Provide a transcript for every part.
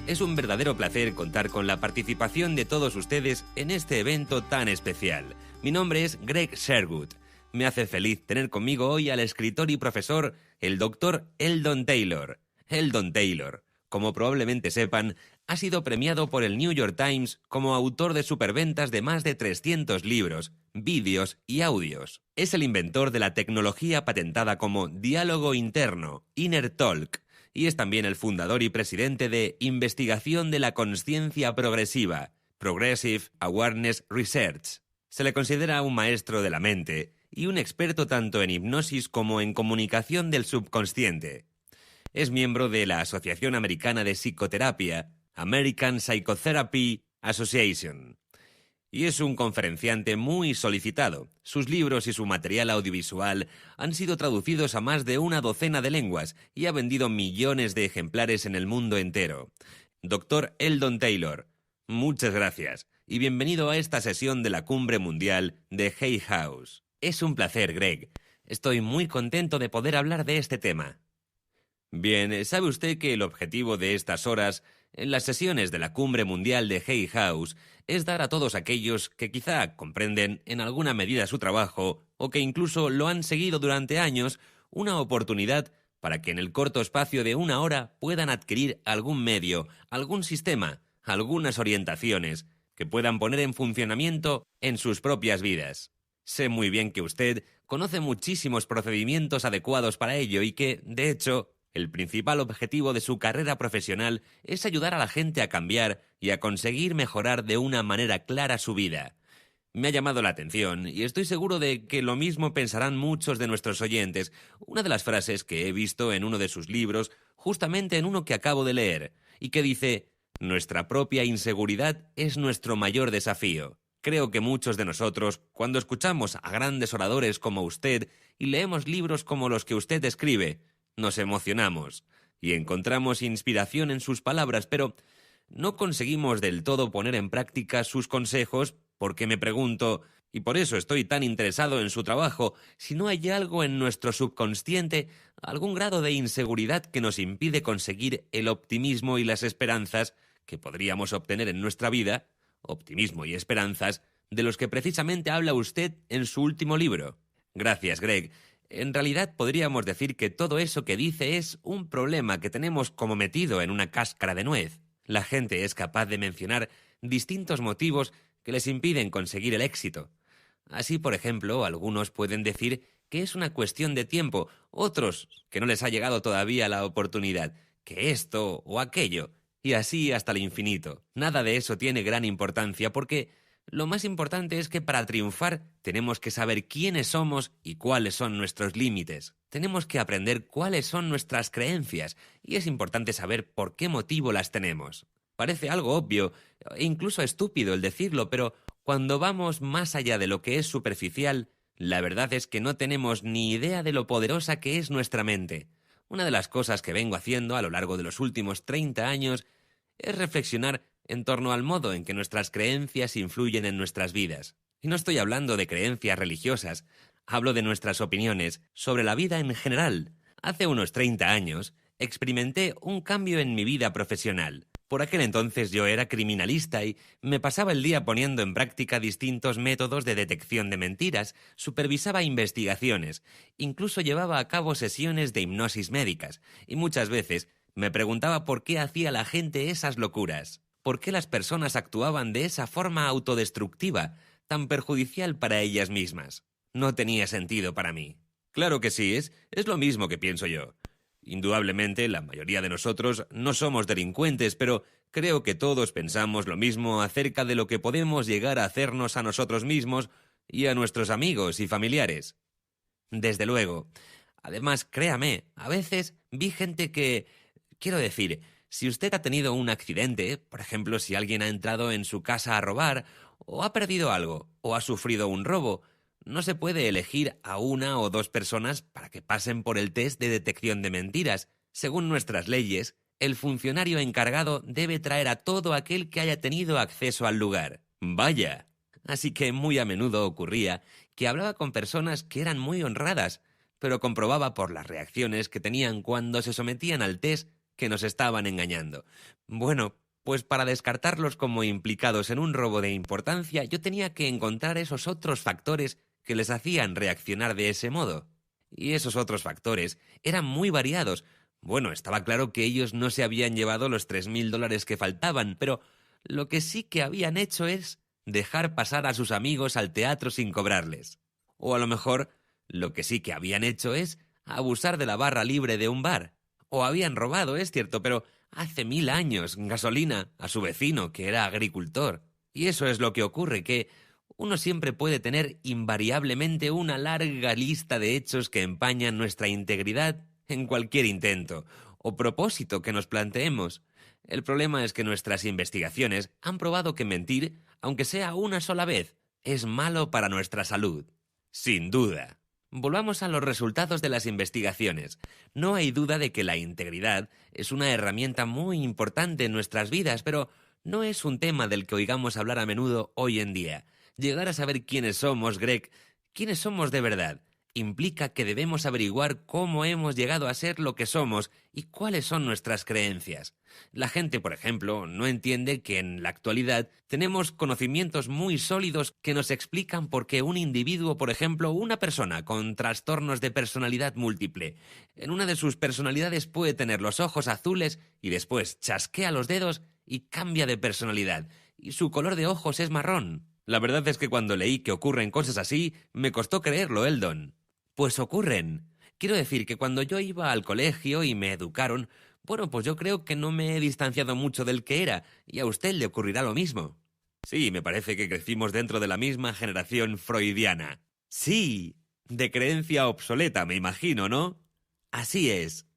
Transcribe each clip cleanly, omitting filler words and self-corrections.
Es un verdadero placer contar con la participación de todos ustedes en este evento tan especial. Mi nombre es Greg Sherwood. Me hace feliz tener conmigo hoy al escritor y profesor, el Dr. Eldon Taylor. Eldon Taylor, como probablemente sepan, ha sido premiado por el New York Times como autor de superventas de más de 300 libros, vídeos y audios. Es el inventor de la tecnología patentada como diálogo interno, Inner Talk, y es también el fundador y presidente de Investigación de la Consciencia Progresiva, Progressive Awareness Research. Se le considera un maestro de la mente y un experto tanto en hipnosis como en comunicación del subconsciente. Es miembro de la Asociación Americana de Psicoterapia, American Psychotherapy Association, y es un conferenciante muy solicitado. Sus libros y su material audiovisual han sido traducidos a más de una docena de lenguas y ha vendido millones de ejemplares en el mundo entero. Dr. Eldon Taylor, muchas gracias y bienvenido a esta sesión de la Cumbre Mundial de Hay House. Es un placer, Greg. Estoy muy contento de poder hablar de este tema. Bien, ¿sabe usted que el objetivo de estas horas en las sesiones de la Cumbre Mundial de Hay House es dar a todos aquellos que quizá comprenden en alguna medida su trabajo o que incluso lo han seguido durante años una oportunidad para que en el corto espacio de una hora puedan adquirir algún medio, algún sistema, algunas orientaciones que puedan poner en funcionamiento en sus propias vidas? Sé muy bien que usted conoce muchísimos procedimientos adecuados para ello y que, de hecho, el principal objetivo de su carrera profesional es ayudar a la gente a cambiar y a conseguir mejorar de una manera clara su vida. Me ha llamado la atención y estoy seguro de que lo mismo pensarán muchos de nuestros oyentes. Una de las frases que he visto en uno de sus libros, justamente en uno que acabo de leer, y que dice: «Nuestra propia inseguridad es nuestro mayor desafío». Creo que muchos de nosotros, cuando escuchamos a grandes oradores como usted y leemos libros como los que usted escribe, nos emocionamos y encontramos inspiración en sus palabras, pero no conseguimos del todo poner en práctica sus consejos porque me pregunto, y por eso estoy tan interesado en su trabajo, si no hay algo en nuestro subconsciente, algún grado de inseguridad que nos impide conseguir el optimismo y las esperanzas que podríamos obtener en nuestra vida, optimismo y esperanzas, de los que precisamente habla usted en su último libro. Gracias, Greg. En realidad podríamos decir que todo eso que dice es un problema que tenemos como metido en una cáscara de nuez. La gente es capaz de mencionar distintos motivos que les impiden conseguir el éxito. Así, por ejemplo, algunos pueden decir que es una cuestión de tiempo, otros que no les ha llegado todavía la oportunidad, que esto o aquello, y así hasta el infinito. Nada de eso tiene gran importancia porque lo más importante es que para triunfar tenemos que saber quiénes somos y cuáles son nuestros límites. Tenemos que aprender cuáles son nuestras creencias y es importante saber por qué motivo las tenemos. Parece algo obvio e incluso estúpido el decirlo, pero cuando vamos más allá de lo que es superficial, la verdad es que no tenemos ni idea de lo poderosa que es nuestra mente. Una de las cosas que vengo haciendo a lo largo de los últimos 30 años es reflexionar en torno al modo en que nuestras creencias influyen en nuestras vidas. Y no estoy hablando de creencias religiosas, hablo de nuestras opiniones sobre la vida en general. Hace unos 30 años experimenté un cambio en mi vida profesional. Por aquel entonces yo era criminalista y me pasaba el día poniendo en práctica distintos métodos de detección de mentiras, supervisaba investigaciones, incluso llevaba a cabo sesiones de hipnosis médicas y muchas veces me preguntaba por qué hacía la gente esas locuras. ¿Por qué las personas actuaban de esa forma autodestructiva, tan perjudicial para ellas mismas? No tenía sentido para mí. Claro que sí, es lo mismo que pienso yo. Indudablemente, la mayoría de nosotros no somos delincuentes, pero creo que todos pensamos lo mismo acerca de lo que podemos llegar a hacernos a nosotros mismos y a nuestros amigos y familiares. Desde luego. Además, créame, a veces vi gente que... Quiero decir, si usted ha tenido un accidente, por ejemplo, si alguien ha entrado en su casa a robar, o ha perdido algo, o ha sufrido un robo, no se puede elegir a una o dos personas para que pasen por el test de detección de mentiras. Según nuestras leyes, el funcionario encargado debe traer a todo aquel que haya tenido acceso al lugar. ¡Vaya! Así que muy a menudo ocurría que hablaba con personas que eran muy honradas, pero comprobaba por las reacciones que tenían cuando se sometían al test que nos estaban engañando. Bueno, pues para descartarlos como implicados en un robo de importancia, yo tenía que encontrar esos otros factores que les hacían reaccionar de ese modo. Y esos otros factores eran muy variados. Bueno, estaba claro que ellos no se habían llevado los $3.000 que faltaban, pero lo que sí que habían hecho es dejar pasar a sus amigos al teatro sin cobrarles. O a lo mejor, lo que sí que habían hecho es abusar de la barra libre de un bar. O habían robado, es cierto, pero hace 1000 años, gasolina, a su vecino, que era agricultor. Y eso es lo que ocurre, que uno siempre puede tener invariablemente una larga lista de hechos que empañan nuestra integridad en cualquier intento o propósito que nos planteemos. El problema es que nuestras investigaciones han probado que mentir, aunque sea una sola vez, es malo para nuestra salud. Sin duda. Volvamos a los resultados de las investigaciones. No hay duda de que la integridad es una herramienta muy importante en nuestras vidas, pero no es un tema del que oigamos hablar a menudo hoy en día. Llegar a saber quiénes somos, Greg, quiénes somos de verdad, implica que debemos averiguar cómo hemos llegado a ser lo que somos y cuáles son nuestras creencias. La gente, por ejemplo, no entiende que en la actualidad tenemos conocimientos muy sólidos que nos explican por qué un individuo, por ejemplo, una persona con trastornos de personalidad múltiple, en una de sus personalidades puede tener los ojos azules y después chasquea los dedos y cambia de personalidad, y su color de ojos es marrón. La verdad es que cuando leí que ocurren cosas así, me costó creerlo, Eldon. Pues ocurren. Quiero decir que cuando yo iba al colegio y me educaron, bueno, pues yo creo que no me he distanciado mucho del que era, y a usted le ocurrirá lo mismo. Sí, me parece que crecimos dentro de la misma generación freudiana. Sí, de creencia obsoleta, me imagino, ¿no? Así es.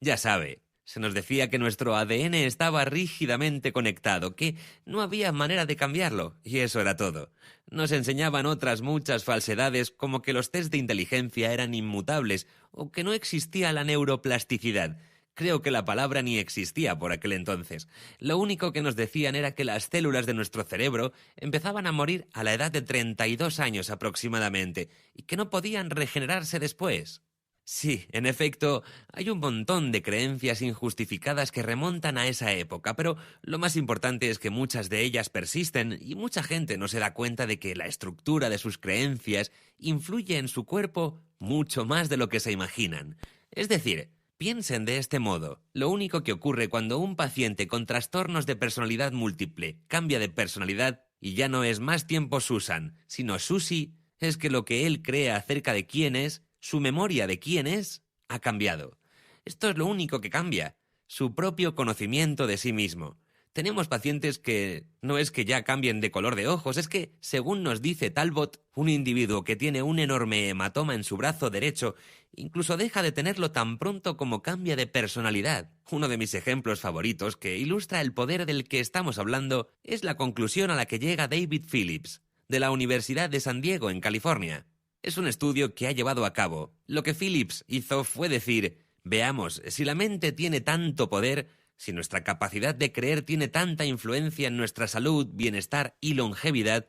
Ya sabe, se nos decía que nuestro ADN estaba rígidamente conectado, que no había manera de cambiarlo, y eso era todo. Nos enseñaban otras muchas falsedades, como que los test de inteligencia eran inmutables, o que no existía la neuroplasticidad. Creo que la palabra ni existía por aquel entonces. Lo único que nos decían era que las células de nuestro cerebro empezaban a morir a la edad de 32 años aproximadamente, y que no podían regenerarse después. Sí, en efecto, hay un montón de creencias injustificadas que remontan a esa época, pero lo más importante es que muchas de ellas persisten y mucha gente no se da cuenta de que la estructura de sus creencias influye en su cuerpo mucho más de lo que se imaginan. Es decir, piensen de este modo. Lo único que ocurre cuando un paciente con trastornos de personalidad múltiple cambia de personalidad y ya no es más tiempo Susan, sino Susie, es que lo que él cree acerca de quién es, su memoria de quién es, ha cambiado. Esto es lo único que cambia, su propio conocimiento de sí mismo. Tenemos pacientes que no es que ya cambien de color de ojos, es que, según nos dice Talbot, un individuo que tiene un enorme hematoma en su brazo derecho incluso deja de tenerlo tan pronto como cambia de personalidad. Uno de mis ejemplos favoritos que ilustra el poder del que estamos hablando es la conclusión a la que llega David Phillips, de la Universidad de San Diego, en California. Es un estudio que ha llevado a cabo. Lo que Phillips hizo fue decir, veamos, si la mente tiene tanto poder, si nuestra capacidad de creer tiene tanta influencia en nuestra salud, bienestar y longevidad,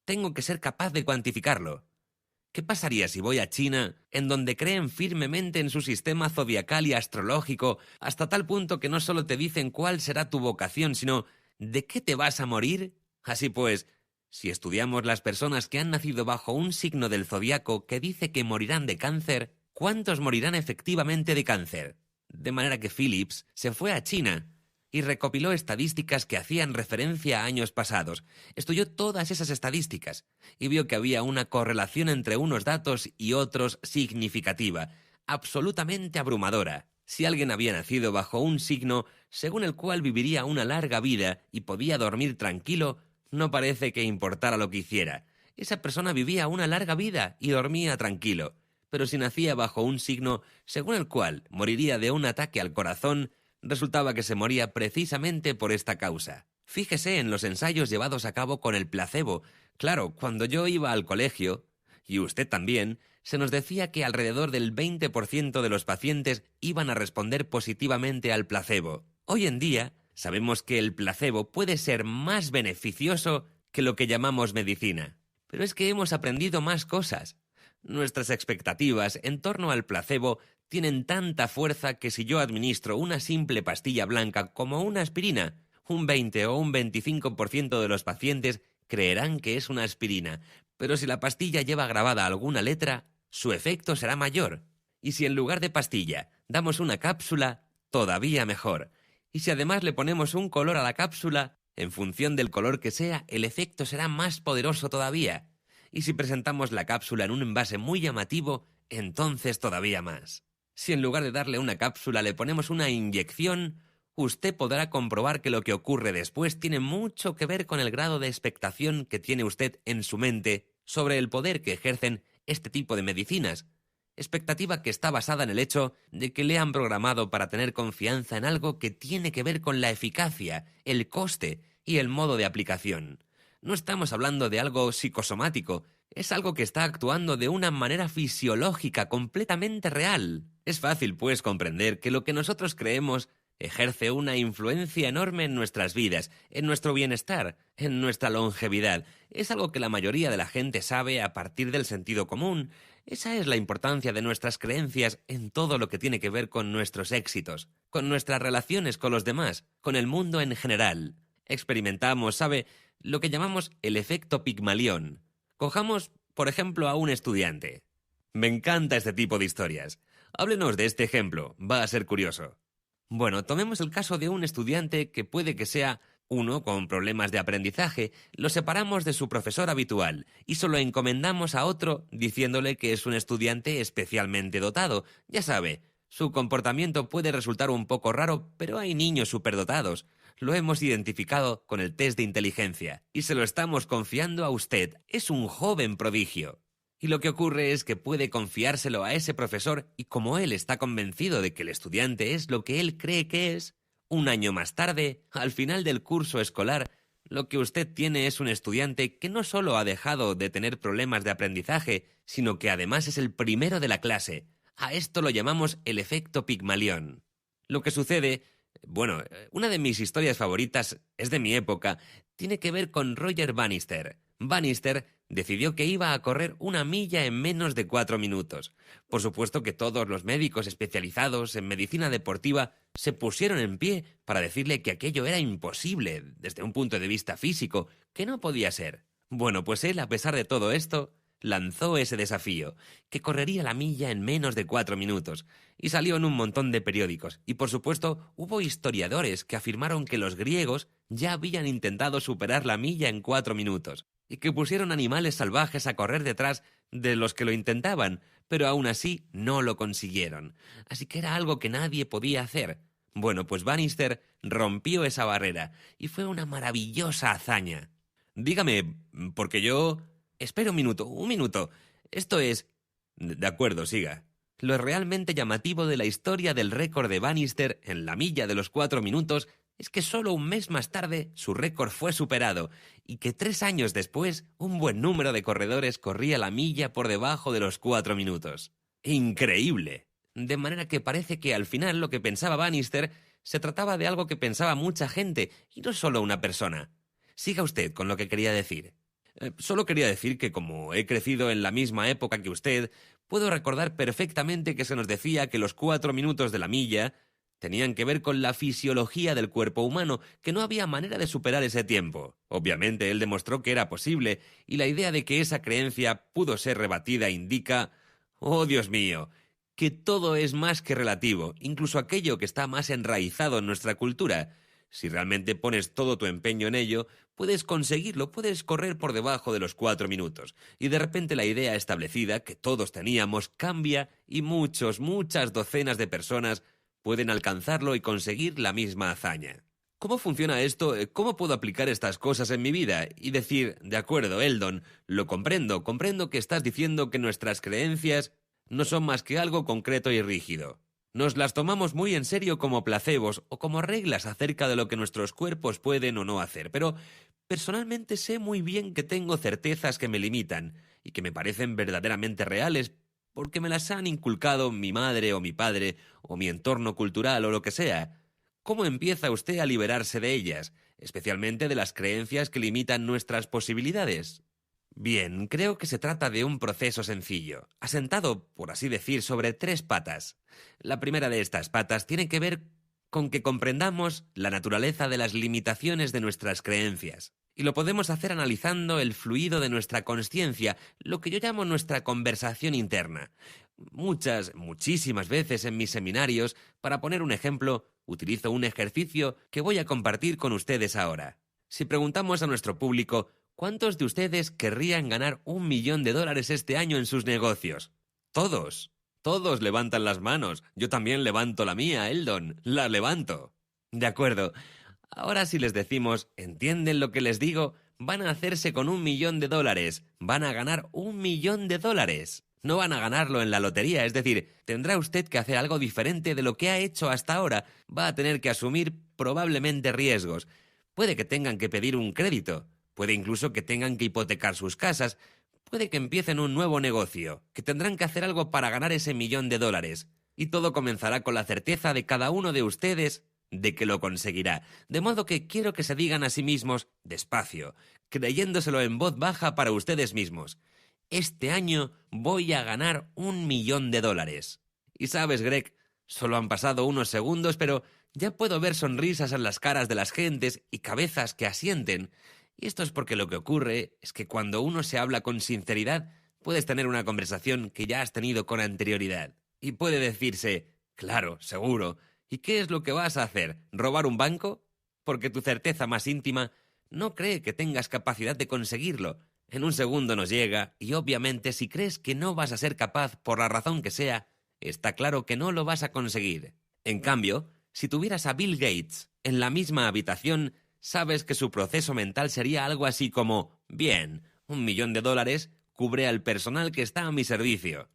tengo que ser capaz de cuantificarlo. ¿Qué pasaría si voy a China, en donde creen firmemente en su sistema zodiacal y astrológico, hasta tal punto que no solo te dicen cuál será tu vocación, sino ¿de qué te vas a morir? Así pues, si estudiamos las personas que han nacido bajo un signo del zodiaco que dice que morirán de cáncer, ¿cuántos morirán efectivamente de cáncer? De manera que Phillips se fue a China y recopiló estadísticas que hacían referencia a años pasados. Estudió todas esas estadísticas y vio que había una correlación entre unos datos y otros significativa, absolutamente abrumadora. Si alguien había nacido bajo un signo según el cual viviría una larga vida y podía dormir tranquilo, no parece que importara lo que hiciera. Esa persona vivía una larga vida y dormía tranquilo. Pero si nacía bajo un signo según el cual moriría de un ataque al corazón, resultaba que se moría precisamente por esta causa. Fíjese en los ensayos llevados a cabo con el placebo. Claro, cuando yo iba al colegio, y usted también, se nos decía que alrededor del 20% de los pacientes iban a responder positivamente al placebo. Hoy en día, sabemos que el placebo puede ser más beneficioso que lo que llamamos medicina. Pero es que hemos aprendido más cosas. Nuestras expectativas en torno al placebo tienen tanta fuerza que si yo administro una simple pastilla blanca como una aspirina, un 20 o un 25% de los pacientes creerán que es una aspirina, pero si la pastilla lleva grabada alguna letra, su efecto será mayor. Y si en lugar de pastilla damos una cápsula, todavía mejor. Y si además le ponemos un color a la cápsula, en función del color que sea, el efecto será más poderoso todavía. Y si presentamos la cápsula en un envase muy llamativo, entonces todavía más. Si en lugar de darle una cápsula le ponemos una inyección, usted podrá comprobar que lo que ocurre después tiene mucho que ver con el grado de expectación que tiene usted en su mente sobre el poder que ejercen este tipo de medicinas. Expectativa que está basada en el hecho de que le han programado para tener confianza en algo que tiene que ver con la eficacia, el coste y el modo de aplicación. No estamos hablando de algo psicosomático, es algo que está actuando de una manera fisiológica completamente real. Es fácil, pues, comprender que lo que nosotros creemos ejerce una influencia enorme en nuestras vidas, en nuestro bienestar, en nuestra longevidad. Es algo que la mayoría de la gente sabe a partir del sentido común. Esa es la importancia de nuestras creencias en todo lo que tiene que ver con nuestros éxitos, con nuestras relaciones con los demás, con el mundo en general. Experimentamos, ¿sabe?, lo que llamamos el efecto Pigmalión. Cojamos, por ejemplo, a un estudiante. Me encanta este tipo de historias. Háblenos de este ejemplo, va a ser curioso. Bueno, tomemos el caso de un estudiante que puede que sea uno con problemas de aprendizaje. Lo separamos de su profesor habitual y se lo encomendamos a otro diciéndole que es un estudiante especialmente dotado. Ya sabe, su comportamiento puede resultar un poco raro, pero hay niños superdotados. Lo hemos identificado con el test de inteligencia y se lo estamos confiando a usted. Es un joven prodigio. Y lo que ocurre es que puede confiárselo a ese profesor y como él está convencido de que el estudiante es lo que él cree que es, un año más tarde, al final del curso escolar, lo que usted tiene es un estudiante que no solo ha dejado de tener problemas de aprendizaje, sino que además es el primero de la clase. A esto lo llamamos el efecto Pigmalión. Lo que sucede, bueno, una de mis historias favoritas es de mi época, tiene que ver con Roger Bannister. Bannister decidió que iba a correr 1 milla en menos de 4 minutos. Por supuesto que todos los médicos especializados en medicina deportiva se pusieron en pie para decirle que aquello era imposible desde un punto de vista físico, que no podía ser. Bueno, pues él, a pesar de todo esto, lanzó ese desafío, que correría la milla en menos de 4 minutos, y salió en un montón de periódicos. Y por supuesto, hubo historiadores que afirmaron que los griegos ya habían intentado superar la milla en 4 minutos, y que pusieron animales salvajes a correr detrás de los que lo intentaban, pero aún así no lo consiguieron. Así que era algo que nadie podía hacer. Bueno, pues Bannister rompió esa barrera, y fue una maravillosa hazaña. Dígame, porque yo... Espera un minuto. Esto es... De acuerdo, siga. Lo realmente llamativo de la historia del récord de Bannister en la milla de los 4 minutos es que solo un mes más tarde su récord fue superado y que 3 años después un buen número de corredores corría la milla por debajo de los 4 minutos. ¡Increíble! De manera que parece que al final lo que pensaba Bannister se trataba de algo que pensaba mucha gente y no solo una persona. Siga usted con lo que quería decir. Solo quería decir que como he crecido en la misma época que usted, puedo recordar perfectamente que se nos decía que los 4 minutos de la milla tenían que ver con la fisiología del cuerpo humano, que no había manera de superar ese tiempo. Obviamente él demostró que era posible, y la idea de que esa creencia pudo ser rebatida indica, oh Dios mío, que todo es más que relativo, incluso aquello que está más enraizado en nuestra cultura. Si realmente pones todo tu empeño en ello, puedes conseguirlo, puedes correr por debajo de los 4 minutos. Y de repente la idea establecida que todos teníamos cambia y muchas docenas de personas pueden alcanzarlo y conseguir la misma hazaña. ¿Cómo funciona esto? ¿Cómo puedo aplicar estas cosas en mi vida? Y decir, de acuerdo, Eldon, lo comprendo que estás diciendo que nuestras creencias no son más que algo concreto y rígido. Nos las tomamos muy en serio como placebos o como reglas acerca de lo que nuestros cuerpos pueden o no hacer, pero personalmente sé muy bien que tengo certezas que me limitan y que me parecen verdaderamente reales porque me las han inculcado mi madre o mi padre o mi entorno cultural o lo que sea. ¿Cómo empieza usted a liberarse de ellas, especialmente de las creencias que limitan nuestras posibilidades? Bien, creo que se trata de un proceso sencillo, asentado, por así decir, sobre 3 patas. La primera de estas patas tiene que ver con que comprendamos la naturaleza de las limitaciones de nuestras creencias. Y lo podemos hacer analizando el fluido de nuestra consciencia, lo que yo llamo nuestra conversación interna. Muchísimas veces en mis seminarios, para poner un ejemplo, utilizo un ejercicio que voy a compartir con ustedes ahora. Si preguntamos a nuestro público, ¿cuántos de ustedes querrían ganar $1.000.000 este año en sus negocios? Todos. Todos levantan las manos. Yo también levanto la mía, Eldon. La levanto. De acuerdo. Ahora si les decimos, ¿entienden lo que les digo? Van a hacerse con $1.000.000. Van a ganar $1.000.000. No van a ganarlo en la lotería, es decir, tendrá usted que hacer algo diferente de lo que ha hecho hasta ahora. Va a tener que asumir probablemente riesgos. Puede que tengan que pedir un crédito. Puede incluso que tengan que hipotecar sus casas. Puede que empiecen un nuevo negocio, que tendrán que hacer algo para ganar ese $1.000.000. Y todo comenzará con la certeza de cada uno de ustedes de que lo conseguirá. De modo que quiero que se digan a sí mismos, despacio, creyéndoselo en voz baja para ustedes mismos. Este año voy a ganar $1.000.000. Y sabes, Greg, solo han pasado unos segundos, pero ya puedo ver sonrisas en las caras de las gentes y cabezas que asienten. Y esto es porque lo que ocurre es que cuando uno se habla con sinceridad, puedes tener una conversación que ya has tenido con anterioridad. Y puede decirse, claro, seguro. ¿Y qué es lo que vas a hacer? ¿Robar un banco? Porque tu certeza más íntima no cree que tengas capacidad de conseguirlo. En un segundo nos llega, y obviamente si crees que no vas a ser capaz por la razón que sea, está claro que no lo vas a conseguir. En cambio, si tuvieras a Bill Gates en la misma habitación, sabes que su proceso mental sería algo así como, bien, $1.000.000 cubre al personal que está a mi servicio.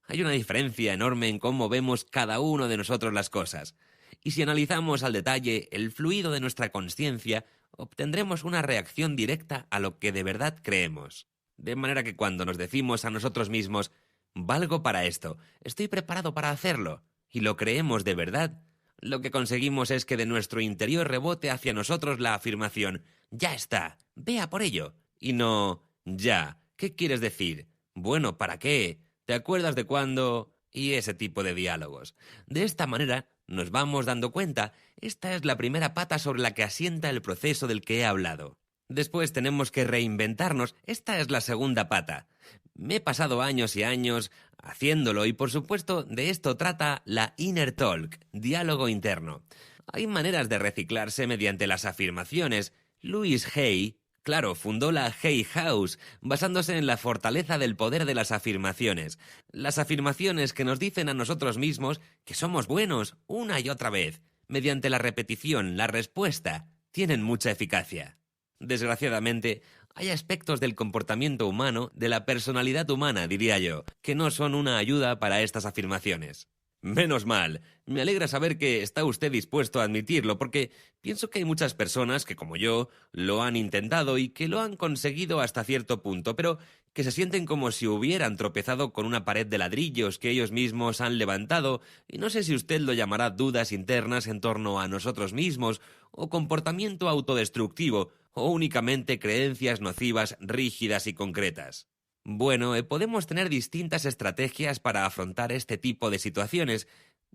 Hay una diferencia enorme en cómo vemos cada uno de nosotros las cosas. Y si analizamos al detalle el fluido de nuestra consciencia, obtendremos una reacción directa a lo que de verdad creemos. De manera que cuando nos decimos a nosotros mismos, valgo para esto, estoy preparado para hacerlo, y lo creemos de verdad, lo que conseguimos es que de nuestro interior rebote hacia nosotros la afirmación, ya está, vea por ello, y no, ya, ¿qué quieres decir? Bueno, ¿para qué? ¿Te acuerdas de cuándo? Y ese tipo de diálogos. De esta manera nos vamos dando cuenta, esta es la primera pata sobre la que asienta el proceso del que he hablado. Después tenemos que reinventarnos, esta es la segunda pata. Me he pasado años y años haciéndolo y por supuesto de esto trata la Inner Talk, diálogo interno. Hay maneras de reciclarse mediante las afirmaciones. Louis Hay, claro, fundó la Hay House, basándose en la fortaleza del poder de las afirmaciones. Las afirmaciones que nos dicen a nosotros mismos que somos buenos una y otra vez. Mediante la repetición, la respuesta, tienen mucha eficacia. Desgraciadamente, hay aspectos del comportamiento humano, de la personalidad humana, diría yo, que no son una ayuda para estas afirmaciones. Menos mal. Me alegra saber que está usted dispuesto a admitirlo, porque pienso que hay muchas personas que, como yo, lo han intentado y que lo han conseguido hasta cierto punto, pero que se sienten como si hubieran tropezado con una pared de ladrillos que ellos mismos han levantado, y no sé si usted lo llamará dudas internas en torno a nosotros mismos, o comportamiento autodestructivo, o únicamente creencias nocivas, rígidas y concretas. Bueno, podemos tener distintas estrategias para afrontar este tipo de situaciones.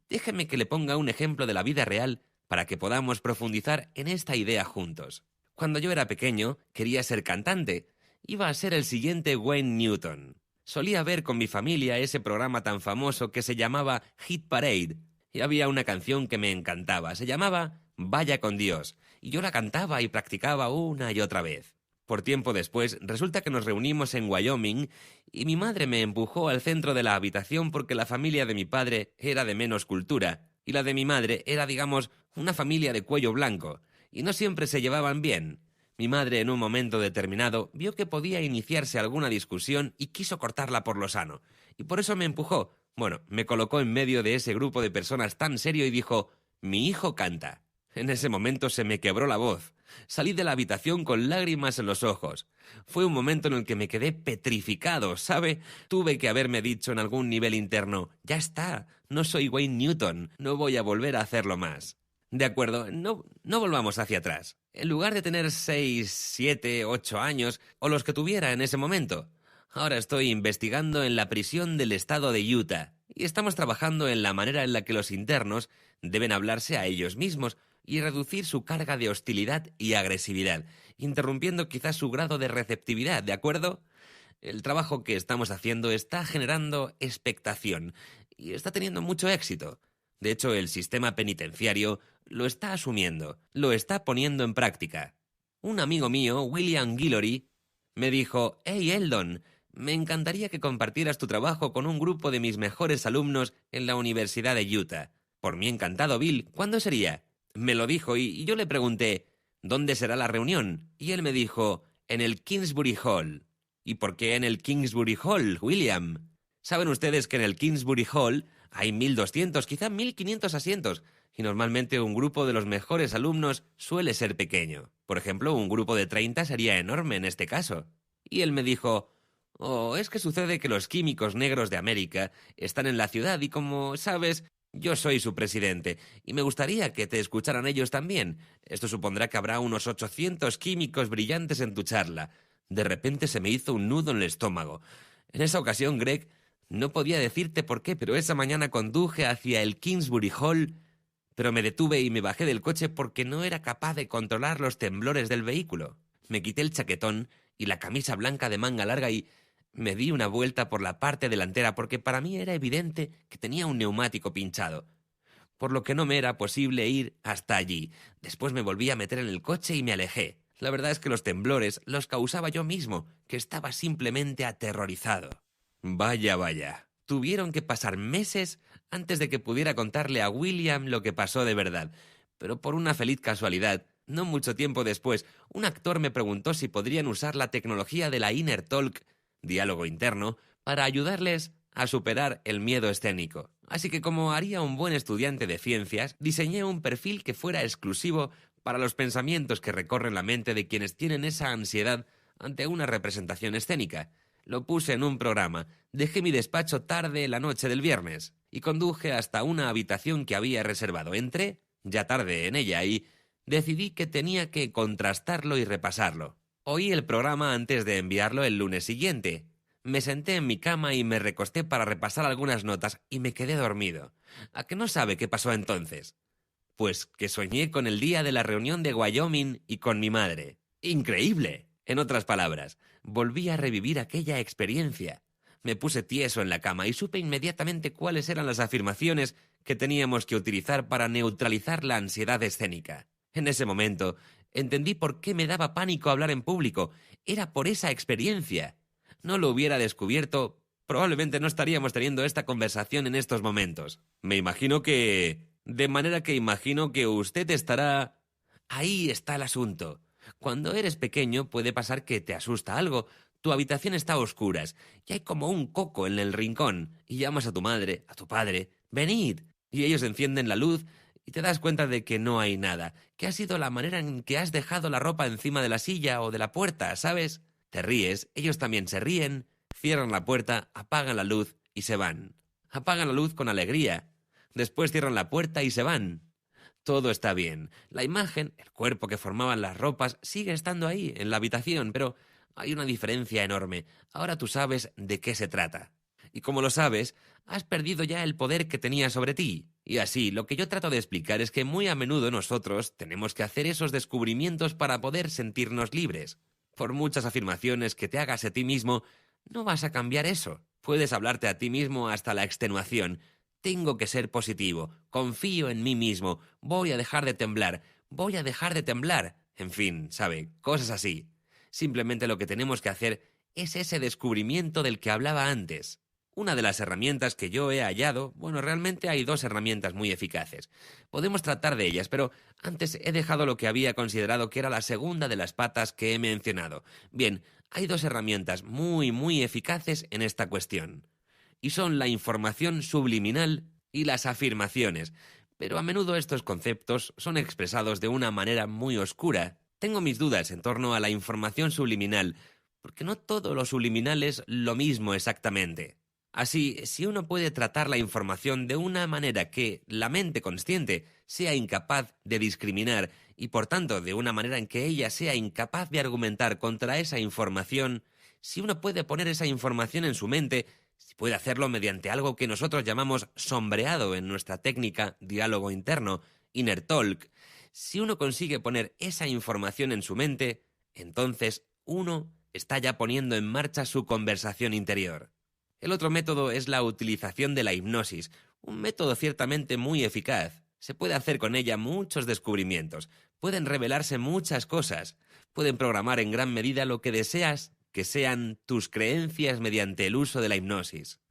Déjeme que le ponga un ejemplo de la vida real para que podamos profundizar en esta idea juntos. Cuando yo era pequeño, quería ser cantante. Iba a ser el siguiente Wayne Newton. Solía ver con mi familia ese programa tan famoso que se llamaba Hit Parade. Y había una canción que me encantaba. Se llamaba Vaya con Dios. Y yo la cantaba y practicaba una y otra vez. Por tiempo después, resulta que nos reunimos en Wyoming y mi madre me empujó al centro de la habitación porque la familia de mi padre era de menos cultura y la de mi madre era, digamos, una familia de cuello blanco y no siempre se llevaban bien. Mi madre en un momento determinado vio que podía iniciarse alguna discusión y quiso cortarla por lo sano. Y por eso me empujó. Bueno, me colocó en medio de ese grupo de personas tan serio y dijo, «Mi hijo canta». En ese momento se me quebró la voz. Salí de la habitación con lágrimas en los ojos. Fue un momento en el que me quedé petrificado, ¿sabe? Tuve que haberme dicho en algún nivel interno, ya está, no soy Wayne Newton, no voy a volver a hacerlo más. De acuerdo, no volvamos hacia atrás. en lugar de tener 6, 7, 8 años o los que tuviera en ese momento. Ahora estoy investigando en la prisión del estado de Utah y estamos trabajando en la manera en la que los internos deben hablarse a ellos mismos y reducir su carga de hostilidad y agresividad, interrumpiendo quizás su grado de receptividad, ¿de acuerdo? El trabajo que estamos haciendo está generando expectación y está teniendo mucho éxito. De hecho, el sistema penitenciario lo está asumiendo, lo está poniendo en práctica. Un amigo mío, William Guillory, me dijo: «Hey, Eldon, me encantaría que compartieras tu trabajo con un grupo de mis mejores alumnos en la Universidad de Utah». «Por mí encantado, Bill. ¿Cuándo sería?». Me lo dijo y yo le pregunté: «¿Dónde será la reunión?». Y él me dijo: «En el Kingsbury Hall». «¿Y por qué en el Kingsbury Hall, William?». Saben ustedes que en el Kingsbury Hall hay 1.200, quizá 1.500 asientos, y normalmente un grupo de los mejores alumnos suele ser pequeño. Por ejemplo, un grupo de 30 sería enorme en este caso. Y él me dijo: «Oh, es que sucede que los químicos negros de América están en la ciudad y, como sabes, yo soy su presidente, y me gustaría que te escucharan ellos también. Esto supondrá que habrá unos 800 químicos brillantes en tu charla». De repente se me hizo un nudo en el estómago. En esa ocasión, Greg, no podía decirte por qué, pero esa mañana conduje hacia el Kingsbury Hall, pero me detuve y me bajé del coche porque no era capaz de controlar los temblores del vehículo. Me quité el chaquetón y la camisa blanca de manga larga y me di una vuelta por la parte delantera porque para mí era evidente que tenía un neumático pinchado, por lo que no me era posible ir hasta allí. Después me volví a meter en el coche y me alejé. La verdad es que los temblores los causaba yo mismo, que estaba simplemente aterrorizado. Vaya, vaya. Tuvieron que pasar meses antes de que pudiera contarle a William lo que pasó de verdad. Pero por una feliz casualidad, no mucho tiempo después, un actor me preguntó si podrían usar la tecnología de la Inner Talk, diálogo interno, para ayudarles a superar el miedo escénico. Así que, como haría un buen estudiante de ciencias, diseñé un perfil que fuera exclusivo para los pensamientos que recorren la mente de quienes tienen esa ansiedad ante una representación escénica. Lo puse en un programa, dejé mi despacho tarde la noche del viernes y conduje hasta una habitación que había reservado. Entré, ya tarde en ella, y decidí que tenía que contrastarlo y repasarlo. Oí el programa antes de enviarlo el lunes siguiente. Me senté en mi cama y me recosté para repasar algunas notas y me quedé dormido. ¿A que no sabe qué pasó entonces? Pues que soñé con el día de la reunión de Wyoming y con mi madre. ¡Increíble! En otras palabras, volví a revivir aquella experiencia. Me puse tieso en la cama y supe inmediatamente cuáles eran las afirmaciones que teníamos que utilizar para neutralizar la ansiedad escénica. En ese momento, entendí por qué me daba pánico hablar en público. Era por esa experiencia. No lo hubiera descubierto, probablemente no estaríamos teniendo esta conversación en estos momentos. De manera que imagino que usted estará... Ahí está el asunto. Cuando eres pequeño puede pasar que te asusta algo. Tu habitación está a oscuras y hay como un coco en el rincón y llamas a tu madre, a tu padre: «Venid», y ellos encienden la luz y te das cuenta de que no hay nada, que ha sido la manera en que has dejado la ropa encima de la silla o de la puerta, ¿sabes? Te ríes, ellos también se ríen, cierran la puerta, apagan la luz y se van. Apagan la luz con alegría. Después cierran la puerta y se van. Todo está bien. La imagen, el cuerpo que formaban las ropas, sigue estando ahí, en la habitación, pero hay una diferencia enorme. Ahora tú sabes de qué se trata. Y como lo sabes, has perdido ya el poder que tenía sobre ti. Y así, lo que yo trato de explicar es que muy a menudo nosotros tenemos que hacer esos descubrimientos para poder sentirnos libres. Por muchas afirmaciones que te hagas a ti mismo, no vas a cambiar eso. Puedes hablarte a ti mismo hasta la extenuación. Tengo que ser positivo, confío en mí mismo, voy a dejar de temblar, voy a dejar de temblar. En fin, ¿sabe? Cosas así. Simplemente lo que tenemos que hacer es ese descubrimiento del que hablaba antes. Una de las herramientas que yo he hallado, realmente hay 2 herramientas muy eficaces. Podemos tratar de ellas, pero antes he dejado lo que había considerado que era la segunda de las patas que he mencionado. Bien, hay 2 herramientas muy eficaces en esta cuestión. Y son la información subliminal y las afirmaciones. Pero a menudo estos conceptos son expresados de una manera muy oscura. Tengo mis dudas en torno a la información subliminal, porque no todo lo subliminal es lo mismo exactamente. Así, si uno puede tratar la información de una manera que la mente consciente sea incapaz de discriminar y por tanto de una manera en que ella sea incapaz de argumentar contra esa información, si uno puede poner esa información en su mente, si puede hacerlo mediante algo que nosotros llamamos sombreado en nuestra técnica diálogo interno, inner talk, si uno consigue poner esa información en su mente, entonces uno está ya poniendo en marcha su conversación interior. El otro método es la utilización de la hipnosis, un método ciertamente muy eficaz. Se puede hacer con ella muchos descubrimientos, pueden revelarse muchas cosas, pueden programar en gran medida lo que deseas que sean tus creencias mediante el uso de la hipnosis.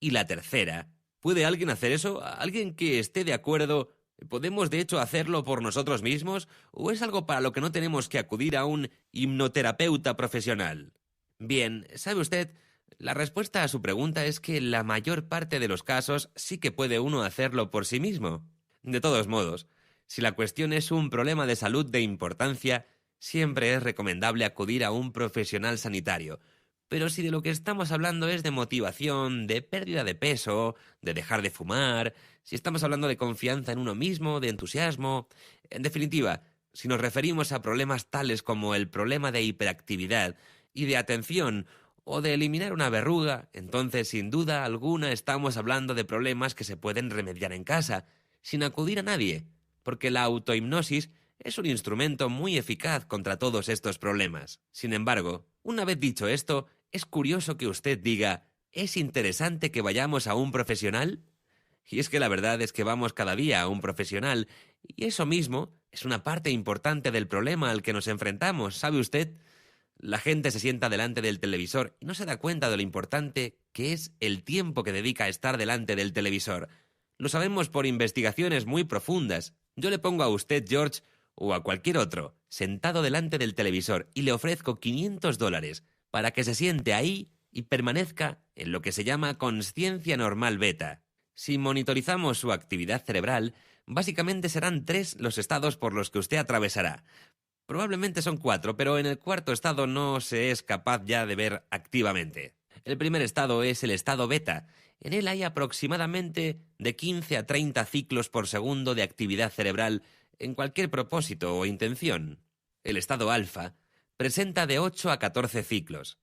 Y la tercera, ¿puede alguien hacer eso? ¿Alguien que esté de acuerdo? ¿Podemos de hecho hacerlo por nosotros mismos? ¿O es algo para lo que no tenemos que acudir a un hipnoterapeuta profesional? Bien, ¿sabe usted? La respuesta a su pregunta es que la mayor parte de los casos sí que puede uno hacerlo por sí mismo. De todos modos, si la cuestión es un problema de salud de importancia, siempre es recomendable acudir a un profesional sanitario. Pero si de lo que estamos hablando es de motivación, de pérdida de peso, de dejar de fumar, si estamos hablando de confianza en uno mismo, de entusiasmo, en definitiva, si nos referimos a problemas tales como el problema de hiperactividad y de atención, o de eliminar una verruga, entonces sin duda alguna estamos hablando de problemas que se pueden remediar en casa, sin acudir a nadie, porque la autohipnosis es un instrumento muy eficaz contra todos estos problemas. Sin embargo, una vez dicho esto, es curioso que usted diga, ¿es interesante que vayamos a un profesional? Y es que la verdad es que vamos cada día a un profesional, y eso mismo es una parte importante del problema al que nos enfrentamos, ¿sabe usted? La gente se sienta delante del televisor y no se da cuenta de lo importante que es el tiempo que dedica a estar delante del televisor. Lo sabemos por investigaciones muy profundas. Yo le pongo a usted, George, o a cualquier otro, sentado delante del televisor y le ofrezco $500 para que se siente ahí y permanezca en lo que se llama consciencia normal beta. Si monitorizamos su actividad cerebral, básicamente serán 3 los estados por los que usted atravesará. Probablemente son 4, pero en el cuarto estado no se es capaz ya de ver activamente. El primer estado es el estado beta. En él hay aproximadamente de 15 a 30 ciclos por segundo de actividad cerebral en cualquier propósito o intención. El estado alfa presenta de 8 a 14 ciclos.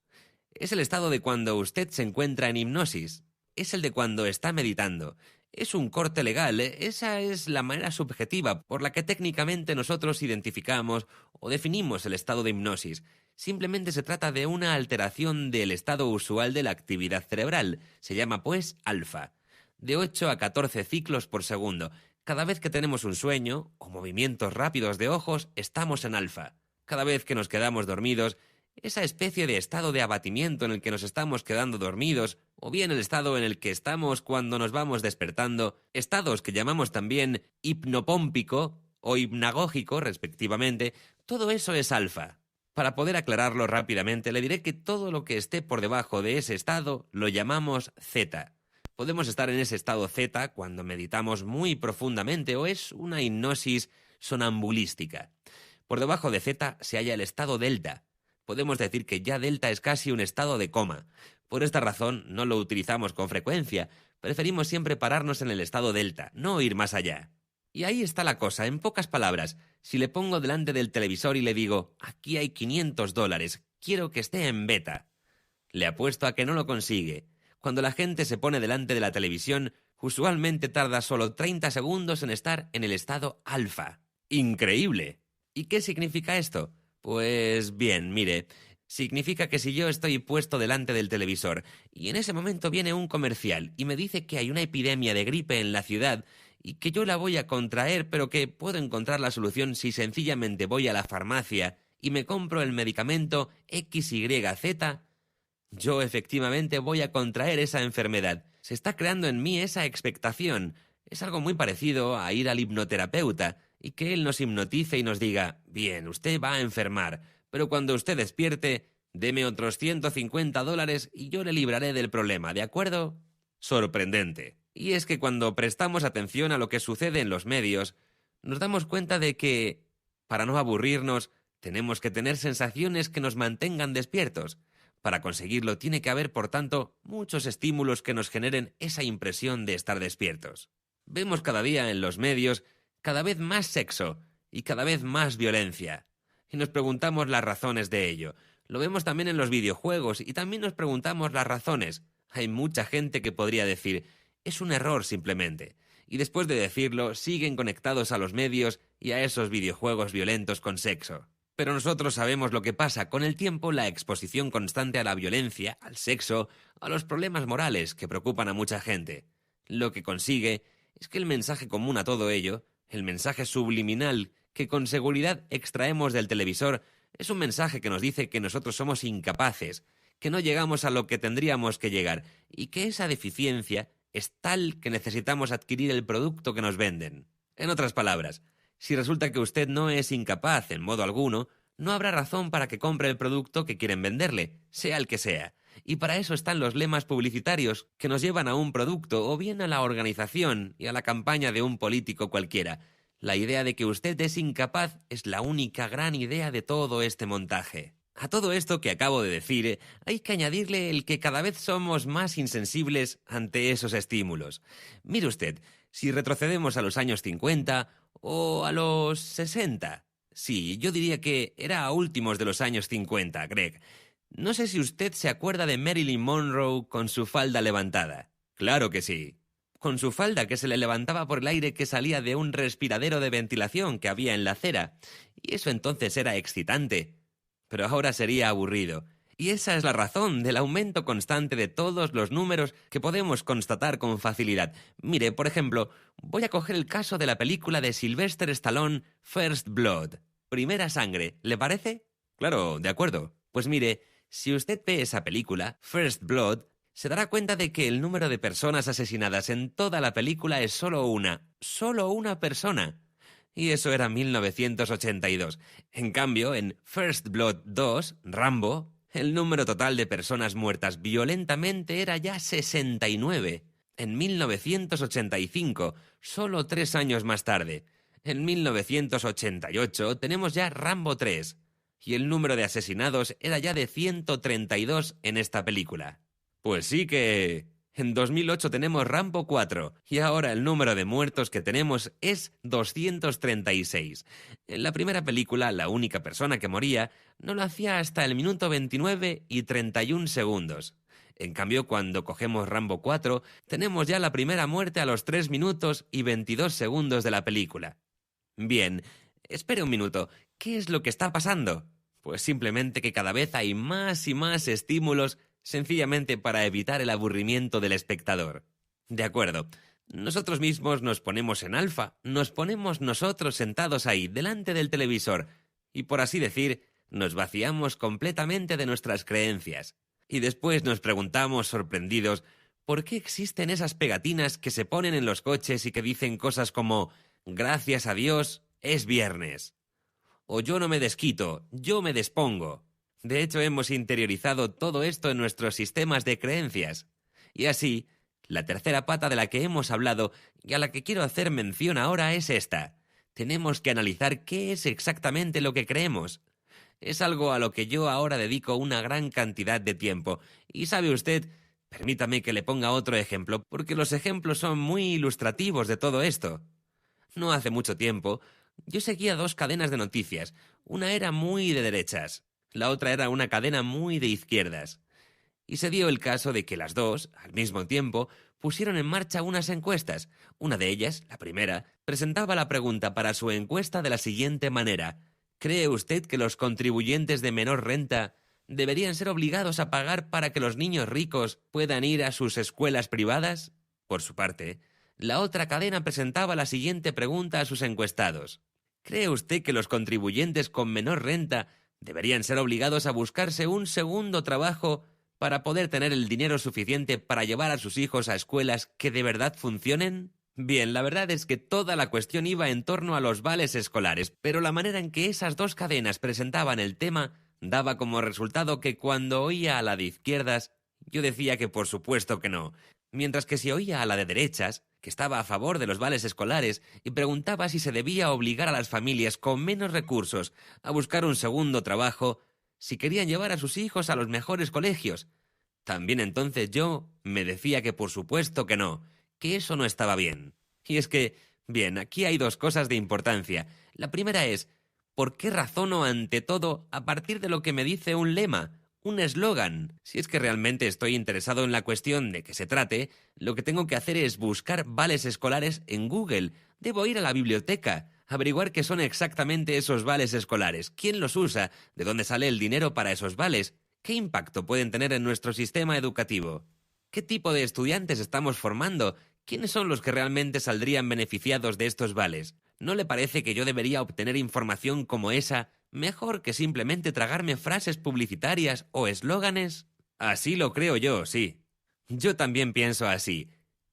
Es el estado de cuando usted se encuentra en hipnosis. Es el de cuando está meditando. Es un corte legal, esa es la manera subjetiva por la que técnicamente nosotros identificamos o definimos el estado de hipnosis. Simplemente se trata de una alteración del estado usual de la actividad cerebral. Se llama, pues, alfa. De 8 a 14 ciclos por segundo. Cada vez que tenemos un sueño o movimientos rápidos de ojos, estamos en alfa. Cada vez que nos quedamos dormidos, esa especie de estado de abatimiento en el que nos estamos quedando dormidos, o bien el estado en el que estamos cuando nos vamos despertando, estados que llamamos también hipnopómpico o hipnagógico, respectivamente, todo eso es alfa. Para poder aclararlo rápidamente, le diré que todo lo que esté por debajo de ese estado lo llamamos zeta. Podemos estar en ese estado zeta cuando meditamos muy profundamente o es una hipnosis sonambulística. Por debajo de zeta se halla el estado delta. Podemos decir que ya delta es casi un estado de coma. Por esta razón no lo utilizamos con frecuencia. Preferimos siempre pararnos en el estado delta, no ir más allá. Y ahí está la cosa, en pocas palabras. Si le pongo delante del televisor y le digo, aquí hay $500, quiero que esté en beta, le apuesto a que no lo consigue. Cuando la gente se pone delante de la televisión, usualmente tarda solo 30 segundos en estar en el estado alfa. ¡Increíble! ¿Y qué significa esto? Pues bien, mire, significa que si yo estoy puesto delante del televisor y en ese momento viene un comercial y me dice que hay una epidemia de gripe en la ciudad y que yo la voy a contraer, pero que puedo encontrar la solución si sencillamente voy a la farmacia y me compro el medicamento XYZ, yo efectivamente voy a contraer esa enfermedad. Se está creando en mí esa expectación. Es algo muy parecido a ir al hipnoterapeuta y que él nos hipnotice y nos diga, bien, usted va a enfermar, pero cuando usted despierte, deme otros $150 y yo le libraré del problema, ¿de acuerdo? Sorprendente. Y es que cuando prestamos atención a lo que sucede en los medios, nos damos cuenta de que, para no aburrirnos, tenemos que tener sensaciones que nos mantengan despiertos. Para conseguirlo tiene que haber, por tanto, muchos estímulos que nos generen esa impresión de estar despiertos. Vemos cada día en los medios cada vez más sexo y cada vez más violencia. Y nos preguntamos las razones de ello. Lo vemos también en los videojuegos y también nos preguntamos las razones. Hay mucha gente que podría decir, es un error simplemente. Y después de decirlo, siguen conectados a los medios y a esos videojuegos violentos con sexo. Pero nosotros sabemos lo que pasa. Con el tiempo, la exposición constante a la violencia, al sexo, a los problemas morales que preocupan a mucha gente. Lo que consigue es que el mensaje común a todo ello, el mensaje subliminal que con seguridad extraemos del televisor, es un mensaje que nos dice que nosotros somos incapaces, que no llegamos a lo que tendríamos que llegar y que esa deficiencia es tal que necesitamos adquirir el producto que nos venden. En otras palabras, si resulta que usted no es incapaz en modo alguno, no habrá razón para que compre el producto que quieren venderle, sea el que sea. Y para eso están los lemas publicitarios que nos llevan a un producto o bien a la organización y a la campaña de un político cualquiera. La idea de que usted es incapaz es la única gran idea de todo este montaje. A todo esto que acabo de decir, hay que añadirle el que cada vez somos más insensibles ante esos estímulos. Mire usted, si retrocedemos a los años 50 o a los 60. Sí, yo diría que era a últimos de los años 50, Greg. No sé si usted se acuerda de Marilyn Monroe con su falda levantada. Claro que sí. Con su falda que se le levantaba por el aire que salía de un respiradero de ventilación que había en la acera. Y eso entonces era excitante. Pero ahora sería aburrido. Y esa es la razón del aumento constante de todos los números que podemos constatar con facilidad. Mire, por ejemplo, voy a coger el caso de la película de Sylvester Stallone, First Blood. Primera sangre, ¿le parece? Claro, de acuerdo. Pues mire, si usted ve esa película, First Blood, se dará cuenta de que el número de personas asesinadas en toda la película es solo una persona. Y eso era 1982. En cambio, en First Blood 2, Rambo, el número total de personas muertas violentamente era ya 69. En 1985, solo 3 años más tarde. En 1988 tenemos ya Rambo 3. Y el número de asesinados era ya de 132 en esta película. Pues sí que... En 2008 tenemos Rambo 4 y ahora el número de muertos que tenemos es 236. En la primera película, la única persona que moría no lo hacía hasta el minuto 29 y 31 segundos. En cambio, cuando cogemos Rambo 4, tenemos ya la primera muerte a los 3 minutos y 22 segundos de la película. Bien, espere un minuto. ¿Qué es lo que está pasando? Pues simplemente que cada vez hay más y más estímulos sencillamente para evitar el aburrimiento del espectador. De acuerdo, nosotros mismos nos ponemos en alfa, nos ponemos nosotros sentados ahí, delante del televisor, y por así decir, nos vaciamos completamente de nuestras creencias. Y después nos preguntamos, sorprendidos, ¿por qué existen esas pegatinas que se ponen en los coches y que dicen cosas como «Gracias a Dios, es viernes», o «Yo no me desquito, yo me despongo»? De hecho, hemos interiorizado todo esto en nuestros sistemas de creencias. Y así, la tercera pata de la que hemos hablado y a la que quiero hacer mención ahora es esta. Tenemos que analizar qué es exactamente lo que creemos. Es algo a lo que yo ahora dedico una gran cantidad de tiempo. Y sabe usted, permítame que le ponga otro ejemplo, porque los ejemplos son muy ilustrativos de todo esto. No hace mucho tiempo, yo seguía 2 cadenas de noticias. Una era muy de derechas. La otra era una cadena muy de izquierdas. Y se dio el caso de que las dos, al mismo tiempo, pusieron en marcha unas encuestas. Una de ellas, la primera, presentaba la pregunta para su encuesta de la siguiente manera. ¿Cree usted que los contribuyentes de menor renta deberían ser obligados a pagar para que los niños ricos puedan ir a sus escuelas privadas? Por su parte, la otra cadena presentaba la siguiente pregunta a sus encuestados. ¿Cree usted que los contribuyentes con menor renta deberían ser obligados a buscarse un segundo trabajo para poder tener el dinero suficiente para llevar a sus hijos a escuelas que de verdad funcionen? Bien, la verdad es que toda la cuestión iba en torno a los vales escolares, pero la manera en que esas 2 cadenas presentaban el tema daba como resultado que cuando oía a la de izquierdas, yo decía que por supuesto que no, mientras que si oía a la de derechas, que estaba a favor de los vales escolares y preguntaba si se debía obligar a las familias con menos recursos a buscar un segundo trabajo, si querían llevar a sus hijos a los mejores colegios. También entonces yo me decía que por supuesto que no, que eso no estaba bien. Y es que, bien, aquí hay dos cosas de importancia. La primera es, ¿por qué razono ante todo a partir de lo que me dice un lema, un eslogan? Si es que realmente estoy interesado en la cuestión de que se trate, lo que tengo que hacer es buscar vales escolares en Google. Debo ir a la biblioteca, averiguar qué son exactamente esos vales escolares, quién los usa, de dónde sale el dinero para esos vales, qué impacto pueden tener en nuestro sistema educativo, qué tipo de estudiantes estamos formando, quiénes son los que realmente saldrían beneficiados de estos vales. ¿No le parece que yo debería obtener información como esa mejor que simplemente tragarme frases publicitarias o eslóganes? Así lo creo yo, sí. Yo también pienso así.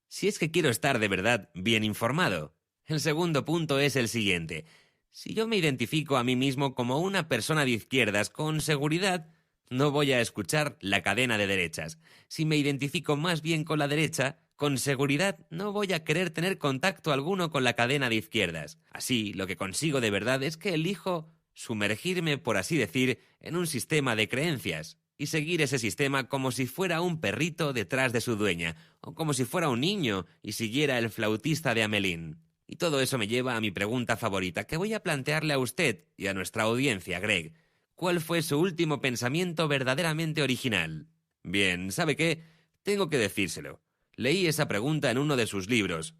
Si es que quiero estar de verdad bien informado. El segundo punto es el siguiente. Si yo me identifico a mí mismo como una persona de izquierdas, con seguridad no voy a escuchar la cadena de derechas. Si me identifico más bien con la derecha, con seguridad no voy a querer tener contacto alguno con la cadena de izquierdas. Así, lo que consigo de verdad es que elijo sumergirme, por así decir, en un sistema de creencias y seguir ese sistema como si fuera un perrito detrás de su dueña, o como si fuera un niño y siguiera el flautista de Amelín. Y todo eso me lleva a mi pregunta favorita, que voy a plantearle a usted y a nuestra audiencia, Greg. ¿Cuál fue su último pensamiento verdaderamente original? Bien, ¿sabe qué? Tengo que decírselo. Leí esa pregunta en uno de sus libros,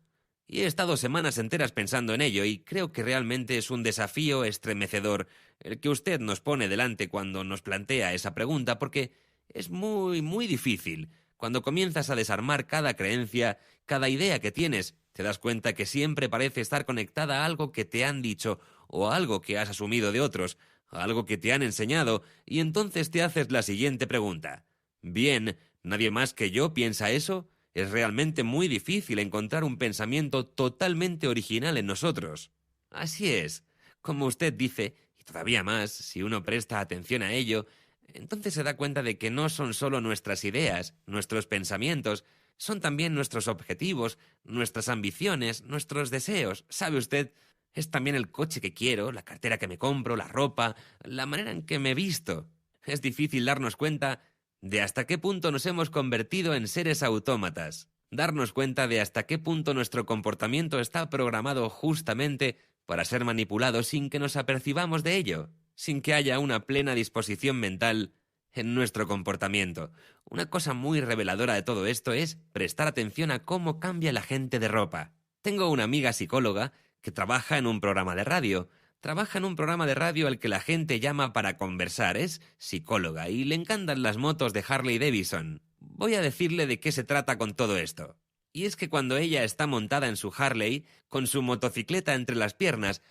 y he estado semanas enteras pensando en ello, y creo que realmente es un desafío estremecedor el que usted nos pone delante cuando nos plantea esa pregunta, porque es muy difícil. Cuando comienzas a desarmar cada creencia, cada idea que tienes, te das cuenta que siempre parece estar conectada a algo que te han dicho o a algo que has asumido de otros, a algo que te han enseñado, y entonces te haces la siguiente pregunta. Bien, ¿nadie más que yo piensa eso? Es realmente muy difícil encontrar un pensamiento totalmente original en nosotros. Así es, como usted dice, y todavía más, si uno presta atención a ello, entonces se da cuenta de que no son solo nuestras ideas, nuestros pensamientos, son también nuestros objetivos, nuestras ambiciones, nuestros deseos. ¿Sabe usted? Es también el coche que quiero, la cartera que me compro, la ropa, la manera en que me visto. Es difícil darnos cuenta de hasta qué punto nos hemos convertido en seres autómatas. Darnos cuenta de hasta qué punto nuestro comportamiento está programado justamente para ser manipulado sin que nos apercibamos de ello, sin que haya una plena disposición mental en nuestro comportamiento. Una cosa muy reveladora de todo esto es prestar atención a cómo cambia la gente de ropa. Tengo una amiga psicóloga que trabaja en un programa de radio. Trabaja en un programa de radio al que la gente llama para conversar. Es psicóloga y le encantan las motos de Harley Davidson. Voy a decirle de qué se trata con todo esto. Y es que cuando ella está montada en su Harley, con su motocicleta entre las piernas,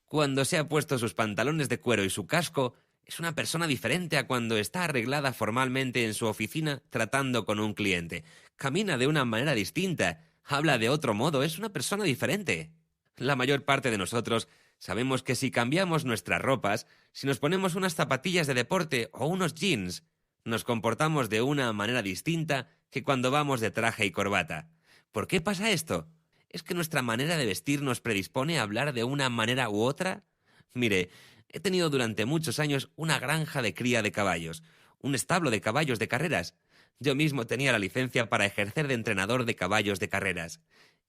cuando se ha puesto sus pantalones de cuero y su casco, es una persona diferente a cuando está arreglada formalmente en su oficina tratando con un cliente. Camina de una manera distinta, habla de otro modo, es una persona diferente. La mayor parte de nosotros sabemos que si cambiamos nuestras ropas, si nos ponemos unas zapatillas de deporte o unos jeans, nos comportamos de una manera distinta que cuando vamos de traje y corbata. ¿Por qué pasa esto? ¿Es que nuestra manera de vestir nos predispone a hablar de una manera u otra? Mire, he tenido durante muchos años una granja de cría de caballos, un establo de caballos de carreras. Yo mismo tenía la licencia para ejercer de entrenador de caballos de carreras.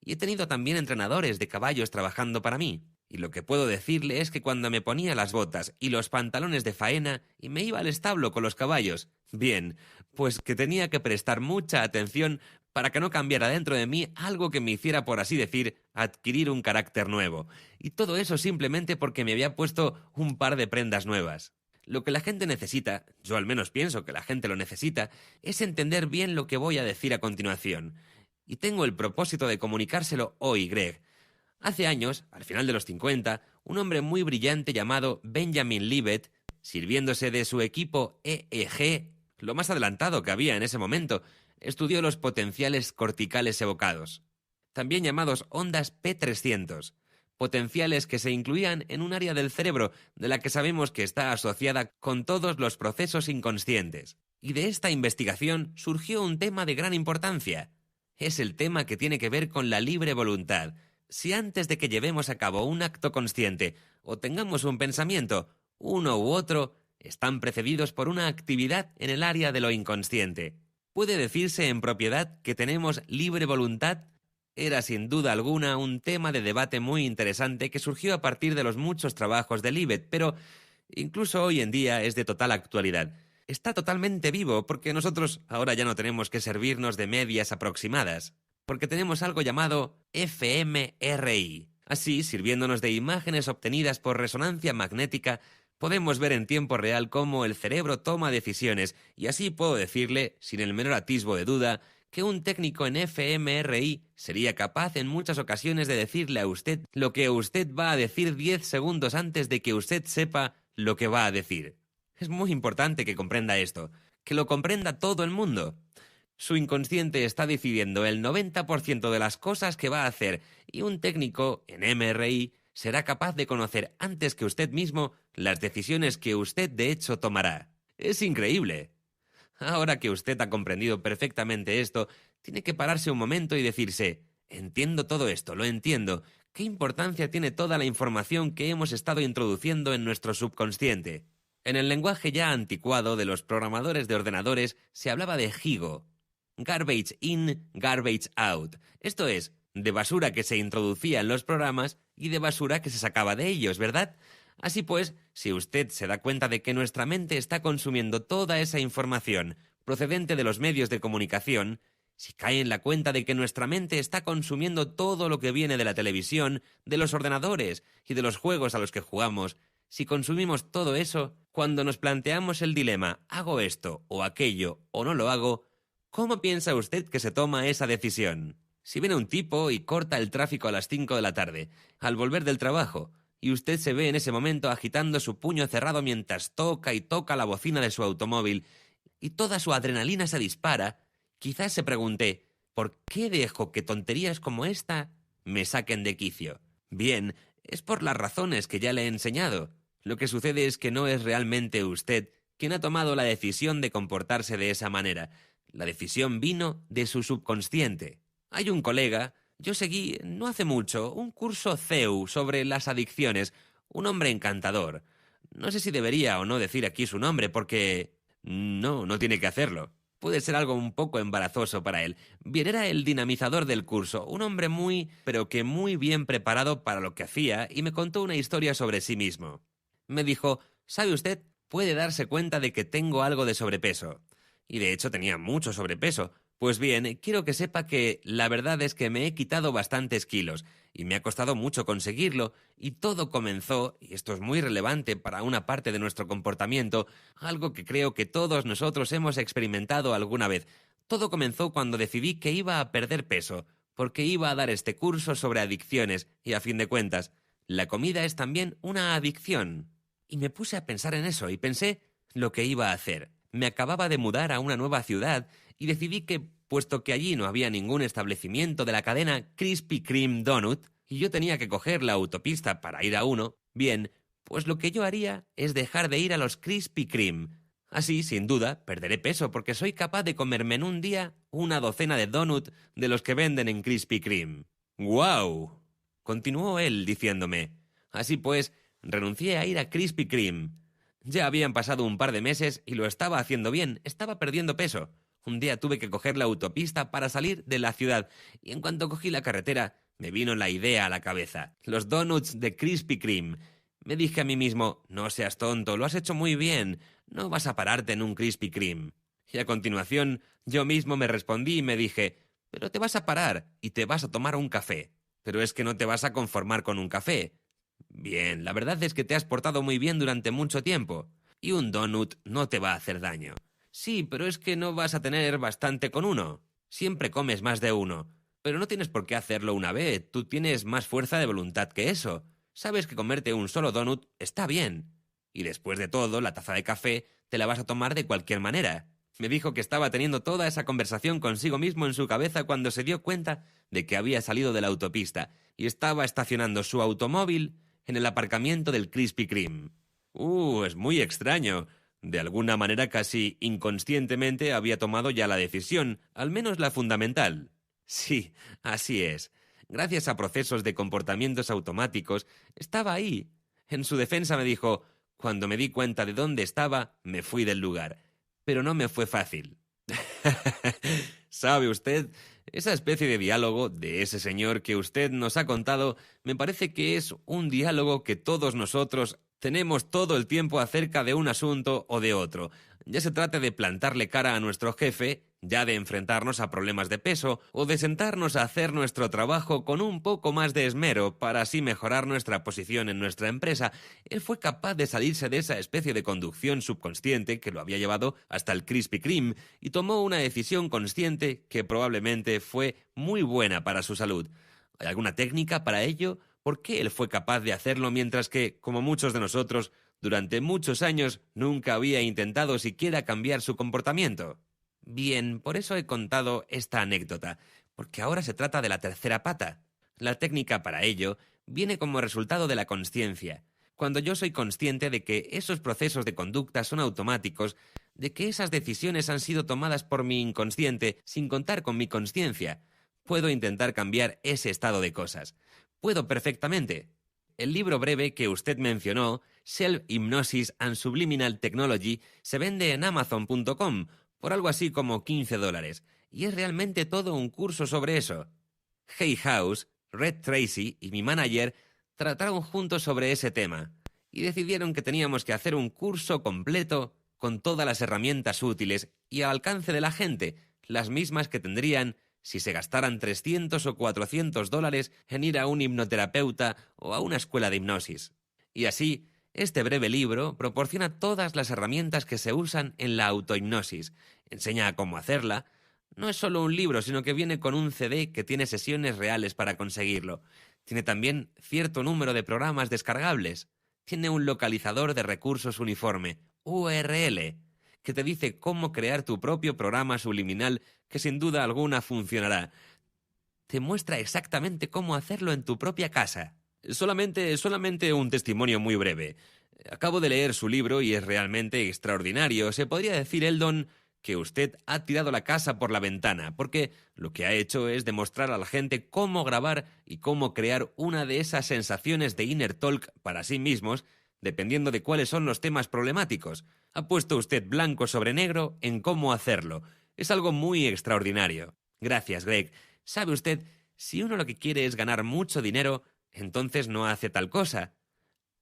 Y he tenido también entrenadores de caballos trabajando para mí. Y lo que puedo decirle es que cuando me ponía las botas y los pantalones de faena y me iba al establo con los caballos, bien, pues que tenía que prestar mucha atención para que no cambiara dentro de mí algo que me hiciera, por así decir, adquirir un carácter nuevo. Y todo eso simplemente porque me había puesto un par de prendas nuevas. Lo que la gente necesita, yo al menos pienso que la gente lo necesita, es entender bien lo que voy a decir a continuación. Y tengo el propósito de comunicárselo hoy, Greg. Hace años, al final de los 50, un hombre muy brillante llamado Benjamin Libet, sirviéndose de su equipo EEG, lo más adelantado que había en ese momento, estudió los potenciales corticales evocados, también llamados ondas P300, potenciales que se incluían en un área del cerebro de la que sabemos que está asociada con todos los procesos inconscientes. Y de esta investigación surgió un tema de gran importancia. Es el tema que tiene que ver con la libre voluntad. Si antes de que llevemos a cabo un acto consciente o tengamos un pensamiento, uno u otro, están precedidos por una actividad en el área de lo inconsciente. ¿Puede decirse en propiedad que tenemos libre voluntad? Era sin duda alguna un tema de debate muy interesante que surgió a partir de los muchos trabajos de Libet, pero incluso hoy en día es de total actualidad. Está totalmente vivo porque nosotros ahora ya no tenemos que servirnos de medias aproximadas, porque tenemos algo llamado fMRI. Así, sirviéndonos de imágenes obtenidas por resonancia magnética, podemos ver en tiempo real cómo el cerebro toma decisiones, y así puedo decirle, sin el menor atisbo de duda, que un técnico en fMRI sería capaz en muchas ocasiones de decirle a usted lo que usted va a decir 10 segundos antes de que usted sepa lo que va a decir. Es muy importante que comprenda esto, que lo comprenda todo el mundo. Su inconsciente está decidiendo el 90% de las cosas que va a hacer, y un técnico en MRI será capaz de conocer antes que usted mismo las decisiones que usted de hecho tomará. Es increíble. Ahora que usted ha comprendido perfectamente esto, tiene que pararse un momento y decirse: entiendo todo esto, lo entiendo. ¿Qué importancia tiene toda la información que hemos estado introduciendo en nuestro subconsciente? En el lenguaje ya anticuado de los programadores de ordenadores se hablaba de GIGO. Garbage in, garbage out. Esto es, de basura que se introducía en los programas y de basura que se sacaba de ellos, ¿verdad? Así pues, si usted se da cuenta de que nuestra mente está consumiendo toda esa información procedente de los medios de comunicación, si cae en la cuenta de que nuestra mente está consumiendo todo lo que viene de la televisión, de los ordenadores y de los juegos a los que jugamos, si consumimos todo eso, cuando nos planteamos el dilema ¿hago esto o aquello o no lo hago?, ¿cómo piensa usted que se toma esa decisión? Si viene un tipo y corta el tráfico a las 5 de la tarde, al volver del trabajo, y usted se ve en ese momento agitando su puño cerrado mientras toca y toca la bocina de su automóvil, y toda su adrenalina se dispara, quizás se pregunte: ¿por qué dejo que tonterías como esta me saquen de quicio? Bien, es por las razones que ya le he enseñado. Lo que sucede es que no es realmente usted quien ha tomado la decisión de comportarse de esa manera. La decisión vino de su subconsciente. Hay un colega, yo seguí no hace mucho un curso CEU sobre las adicciones, un hombre encantador. No sé si debería o no decir aquí su nombre porque no tiene que hacerlo. Puede ser algo un poco embarazoso para él. Bien, era el dinamizador del curso, un hombre pero que muy bien preparado para lo que hacía, y me contó una historia sobre sí mismo. Me dijo: ¿sabe usted? Puede darse cuenta de que tengo algo de sobrepeso. Y de hecho tenía mucho sobrepeso. Pues bien, quiero que sepa que la verdad es que me he quitado bastantes kilos, y me ha costado mucho conseguirlo, y todo comenzó, y esto es muy relevante para una parte de nuestro comportamiento, algo que creo que todos nosotros hemos experimentado alguna vez. Todo comenzó cuando decidí que iba a perder peso, porque iba a dar este curso sobre adicciones, y a fin de cuentas, la comida es también una adicción. Y me puse a pensar en eso, y pensé lo que iba a hacer. Me acababa de mudar a una nueva ciudad y decidí que, puesto que allí no había ningún establecimiento de la cadena Krispy Kreme Donut y yo tenía que coger la autopista para ir a uno, bien, pues lo que yo haría es dejar de ir a los Krispy Kreme. Así, sin duda, perderé peso porque soy capaz de comerme en un día una docena de donut de los que venden en Krispy Kreme. ¡Guau! Continuó él diciéndome. Así pues, renuncié a ir a Krispy Kreme. Ya habían pasado un par de meses y lo estaba haciendo bien, estaba perdiendo peso. Un día tuve que coger la autopista para salir de la ciudad, y en cuanto cogí la carretera, me vino la idea a la cabeza. Los donuts de Krispy Kreme. Me dije a mí mismo: no seas tonto, lo has hecho muy bien, no vas a pararte en un Krispy Kreme. Y a continuación, yo mismo me respondí y me dije: pero te vas a parar y te vas a tomar un café. Pero es que no te vas a conformar con un café. Bien, la verdad es que te has portado muy bien durante mucho tiempo, y un donut no te va a hacer daño. Sí, pero es que no vas a tener bastante con uno. Siempre comes más de uno. Pero no tienes por qué hacerlo una vez, tú tienes más fuerza de voluntad que eso. Sabes que comerte un solo donut está bien. Y después de todo, la taza de café te la vas a tomar de cualquier manera. Me dijo que estaba teniendo toda esa conversación consigo mismo en su cabeza cuando se dio cuenta de que había salido de la autopista y estaba estacionando su automóvil en el aparcamiento del Krispy Kreme. Es muy extraño. De alguna manera casi inconscientemente había tomado ya la decisión, al menos la fundamental. Sí, así es. Gracias a procesos de comportamientos automáticos, estaba ahí. En su defensa me dijo: Cuando me di cuenta de dónde estaba, me fui del lugar. Pero no me fue fácil. ¿Sabe usted? Esa especie de diálogo de ese señor que usted nos ha contado me parece que es un diálogo que todos nosotros tenemos todo el tiempo acerca de un asunto o de otro. Ya se trate de plantarle cara a nuestro jefe, ya de enfrentarnos a problemas de peso o de sentarnos a hacer nuestro trabajo con un poco más de esmero para así mejorar nuestra posición en nuestra empresa. Él fue capaz de salirse de esa especie de conducción subconsciente que lo había llevado hasta el Krispy Kreme y tomó una decisión consciente que probablemente fue muy buena para su salud. ¿Hay alguna técnica para ello? ¿Por qué él fue capaz de hacerlo mientras que, como muchos de nosotros, durante muchos años nunca había intentado siquiera cambiar su comportamiento? Bien, por eso he contado esta anécdota, porque ahora se trata de la tercera pata. La técnica para ello viene como resultado de la consciencia. Cuando yo soy consciente de que esos procesos de conducta son automáticos, de que esas decisiones han sido tomadas por mi inconsciente sin contar con mi consciencia, puedo intentar cambiar ese estado de cosas. Puedo perfectamente. El libro breve que usted mencionó, Self-Hypnosis and Subliminal Technology, se vende en Amazon.com por algo así como $15, y es realmente todo un curso sobre eso. Hay House, Red Tracy y mi manager trataron juntos sobre ese tema, y decidieron que teníamos que hacer un curso completo con todas las herramientas útiles y al alcance de la gente, las mismas que tendrían si se gastaran $300 o $400 en ir a un hipnoterapeuta o a una escuela de hipnosis. Y así, este breve libro proporciona todas las herramientas que se usan en la autohipnosis, enseña cómo hacerla. No es solo un libro, sino que viene con un CD que tiene sesiones reales para conseguirlo. Tiene también cierto número de programas descargables. Tiene un localizador de recursos uniforme, URL, que te dice cómo crear tu propio programa subliminal que sin duda alguna funcionará. Te muestra exactamente cómo hacerlo en tu propia casa. Solamente un testimonio muy breve. Acabo de leer su libro y es realmente extraordinario. Se podría decir, Eldon, que usted ha tirado la casa por la ventana, porque lo que ha hecho es demostrar a la gente cómo grabar y cómo crear una de esas sensaciones de inner talk para sí mismos, dependiendo de cuáles son los temas problemáticos. Ha puesto usted blanco sobre negro en cómo hacerlo. Es algo muy extraordinario. Gracias, Greg. ¿Sabe usted? Si uno lo que quiere es ganar mucho dinero, entonces no hace tal cosa.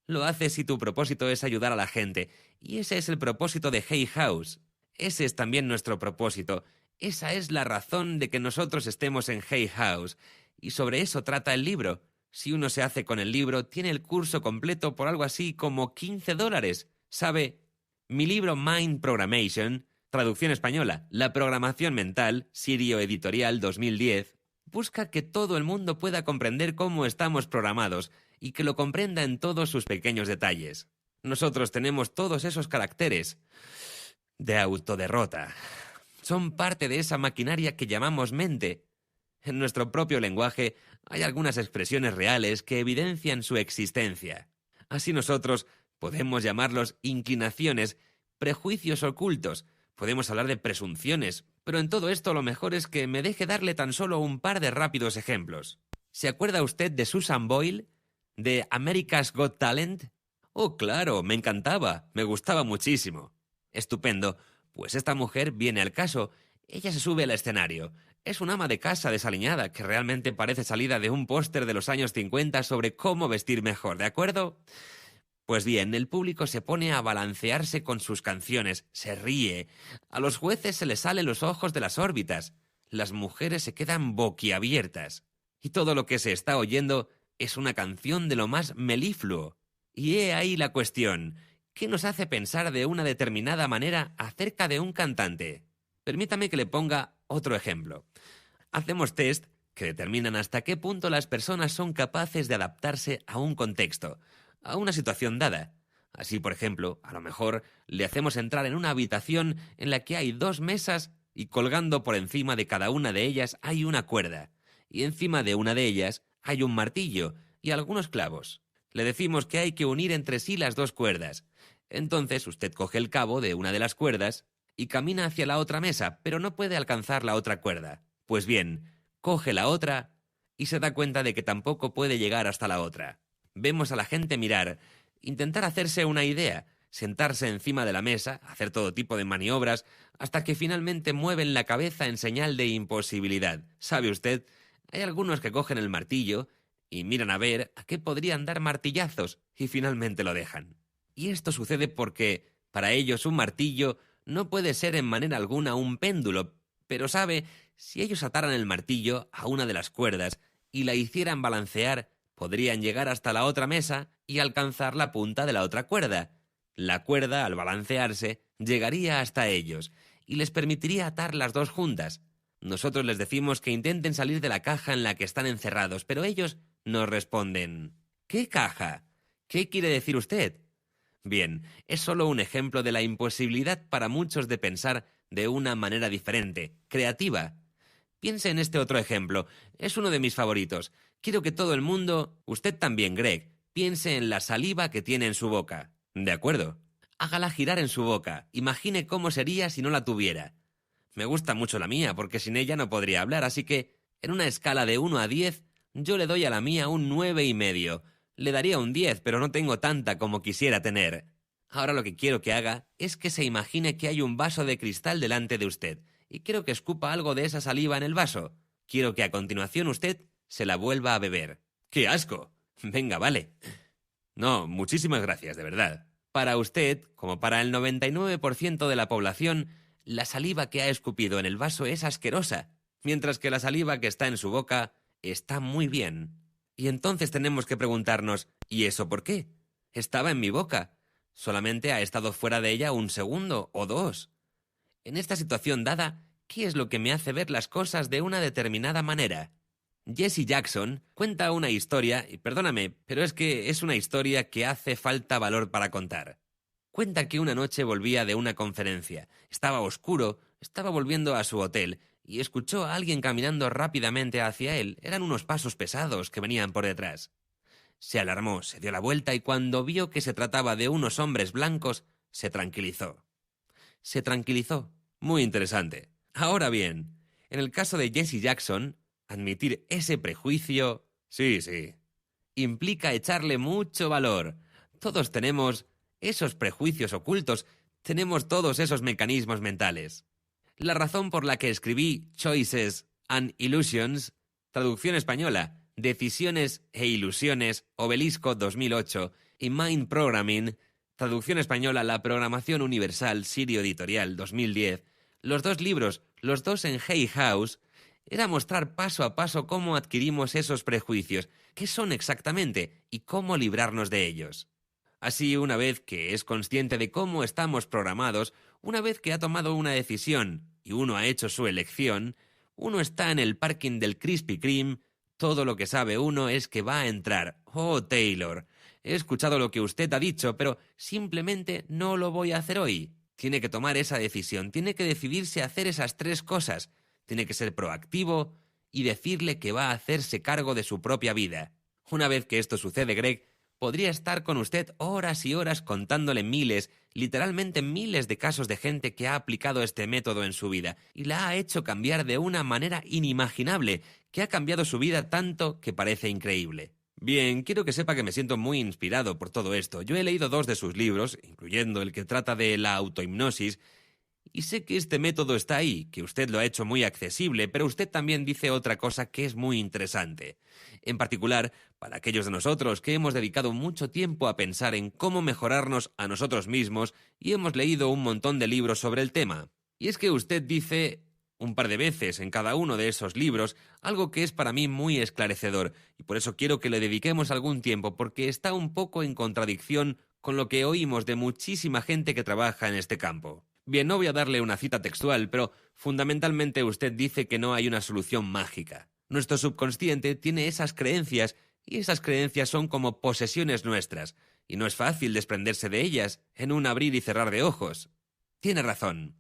Lo hace si tu propósito es ayudar a la gente, y ese es el propósito de Hay House. Ese es también nuestro propósito. Esa es la razón de que nosotros estemos en Hay House. Y sobre eso trata el libro. Si uno se hace con el libro, tiene el curso completo por algo así como $15. ¿Sabe? Mi libro Mind Programmation, traducción española, La programación mental, Sirio Editorial 2010, busca que todo el mundo pueda comprender cómo estamos programados y que lo comprenda en todos sus pequeños detalles. Nosotros tenemos todos esos caracteres de autoderrota. Son parte de esa maquinaria que llamamos mente. En nuestro propio lenguaje hay algunas expresiones reales que evidencian su existencia. Así nosotros podemos llamarlos inclinaciones, prejuicios ocultos, podemos hablar de presunciones, pero en todo esto lo mejor es que me deje darle tan solo un par de rápidos ejemplos. ¿Se acuerda usted de Susan Boyle, de America's Got Talent? Oh, claro, me encantaba, me gustaba muchísimo. Estupendo, pues esta mujer viene al caso. Ella se sube al escenario. Es una ama de casa desaliñada que realmente parece salida de un póster de los años 50 sobre cómo vestir mejor, ¿de acuerdo? Pues bien, el público se pone a balancearse con sus canciones, se ríe. A los jueces se les salen los ojos de las órbitas. Las mujeres se quedan boquiabiertas. Y todo lo que se está oyendo es una canción de lo más melifluo. Y he ahí la cuestión. ¿Qué nos hace pensar de una determinada manera acerca de un cantante? Permítame que le ponga otro ejemplo. Hacemos test que determinan hasta qué punto las personas son capaces de adaptarse a un contexto, a una situación dada. Así, por ejemplo, a lo mejor le hacemos entrar en una habitación en la que hay 2 mesas y colgando por encima de cada una de ellas hay una cuerda, y encima de una de ellas hay un martillo y algunos clavos. Le decimos que hay que unir entre sí las 2 cuerdas. Entonces usted coge el cabo de una de las cuerdas y camina hacia la otra mesa, pero no puede alcanzar la otra cuerda. Pues bien, coge la otra y se da cuenta de que tampoco puede llegar hasta la otra. Vemos a la gente mirar intentar hacerse una idea, sentarse encima de la mesa, hacer todo tipo de maniobras, hasta que finalmente mueven la cabeza en señal de imposibilidad. ¿Sabe usted? Hay algunos que cogen el martillo y miran a ver a qué podrían dar martillazos y finalmente lo dejan. Y esto sucede porque, para ellos, un martillo no puede ser en manera alguna un péndulo, pero sabe, si ellos ataran el martillo a una de las cuerdas y la hicieran balancear, podrían llegar hasta la otra mesa y alcanzar la punta de la otra cuerda. La cuerda, al balancearse, llegaría hasta ellos y les permitiría atar las dos juntas. Nosotros les decimos que intenten salir de la caja en la que están encerrados, pero ellos nos responden: ¿qué caja? ¿Qué quiere decir usted? Bien, es solo un ejemplo de la imposibilidad para muchos de pensar de una manera diferente, creativa. Piense en este otro ejemplo, es uno de mis favoritos. Quiero que todo el mundo, usted también, Greg, piense en la saliva que tiene en su boca. De acuerdo. Hágala girar en su boca. Imagine cómo sería si no la tuviera. Me gusta mucho la mía, porque sin ella no podría hablar, así que, en una escala de 1 a 10, yo le doy a la mía un 9,5. Le daría un 10, pero no tengo tanta como quisiera tener. Ahora lo que quiero que haga es que se imagine que hay un vaso de cristal delante de usted, y quiero que escupa algo de esa saliva en el vaso. Quiero que a continuación usted se la vuelva a beber. ¡Qué asco! Venga, vale. No, muchísimas gracias, de verdad. Para usted, como para el 99% de la población, la saliva que ha escupido en el vaso es asquerosa, mientras que la saliva que está en su boca está muy bien. Y entonces tenemos que preguntarnos, ¿y eso por qué? Estaba en mi boca. Solamente ha estado fuera de ella un segundo o dos. En esta situación dada, ¿qué es lo que me hace ver las cosas de una determinada manera? Jesse Jackson cuenta una historia, y perdóname, pero es que es una historia que hace falta valor para contar. Cuenta que una noche volvía de una conferencia. Estaba oscuro, estaba volviendo a su hotel, y escuchó a alguien caminando rápidamente hacia él. Eran unos pasos pesados que venían por detrás. Se alarmó, se dio la vuelta y cuando vio que se trataba de unos hombres blancos, se tranquilizó. Se tranquilizó. Muy interesante. Ahora bien, en el caso de Jesse Jackson, admitir ese prejuicio, sí, implica echarle mucho valor. Todos tenemos esos prejuicios ocultos, tenemos todos esos mecanismos mentales. La razón por la que escribí Choices and Illusions, traducción española, Decisiones e Ilusiones, Obelisco 2008, y Mind Programming, traducción española, La Programación Universal, Sirio Editorial 2010, los dos libros, los dos en Hay House, era mostrar paso a paso cómo adquirimos esos prejuicios, qué son exactamente y cómo librarnos de ellos. Así, una vez que es consciente de cómo estamos programados, una vez que ha tomado una decisión y uno ha hecho su elección, uno está en el parking del Krispy Kreme, todo lo que sabe uno es que va a entrar. Oh, Taylor, he escuchado lo que usted ha dicho, pero simplemente no lo voy a hacer hoy. Tiene que tomar esa decisión, tiene que decidirse a hacer esas 3 cosas. Tiene que ser proactivo y decirle que va a hacerse cargo de su propia vida. Una vez que esto sucede, Greg, podría estar con usted horas y horas contándole miles, literalmente miles de casos de gente que ha aplicado este método en su vida y la ha hecho cambiar de una manera inimaginable, que ha cambiado su vida tanto que parece increíble. Bien, quiero que sepa que me siento muy inspirado por todo esto. Yo he leído 2 de sus libros, incluyendo el que trata de la autohipnosis, y sé que este método está ahí, que usted lo ha hecho muy accesible, pero usted también dice otra cosa que es muy interesante. En particular, para aquellos de nosotros que hemos dedicado mucho tiempo a pensar en cómo mejorarnos a nosotros mismos y hemos leído un montón de libros sobre el tema. Y es que usted dice un par de veces en cada uno de esos libros algo que es para mí muy esclarecedor, y por eso quiero que le dediquemos algún tiempo, porque está un poco en contradicción con lo que oímos de muchísima gente que trabaja en este campo. Bien, no voy a darle una cita textual, pero fundamentalmente usted dice que no hay una solución mágica. Nuestro subconsciente tiene esas creencias y esas creencias son como posesiones nuestras, y no es fácil desprenderse de ellas en un abrir y cerrar de ojos. Tiene razón.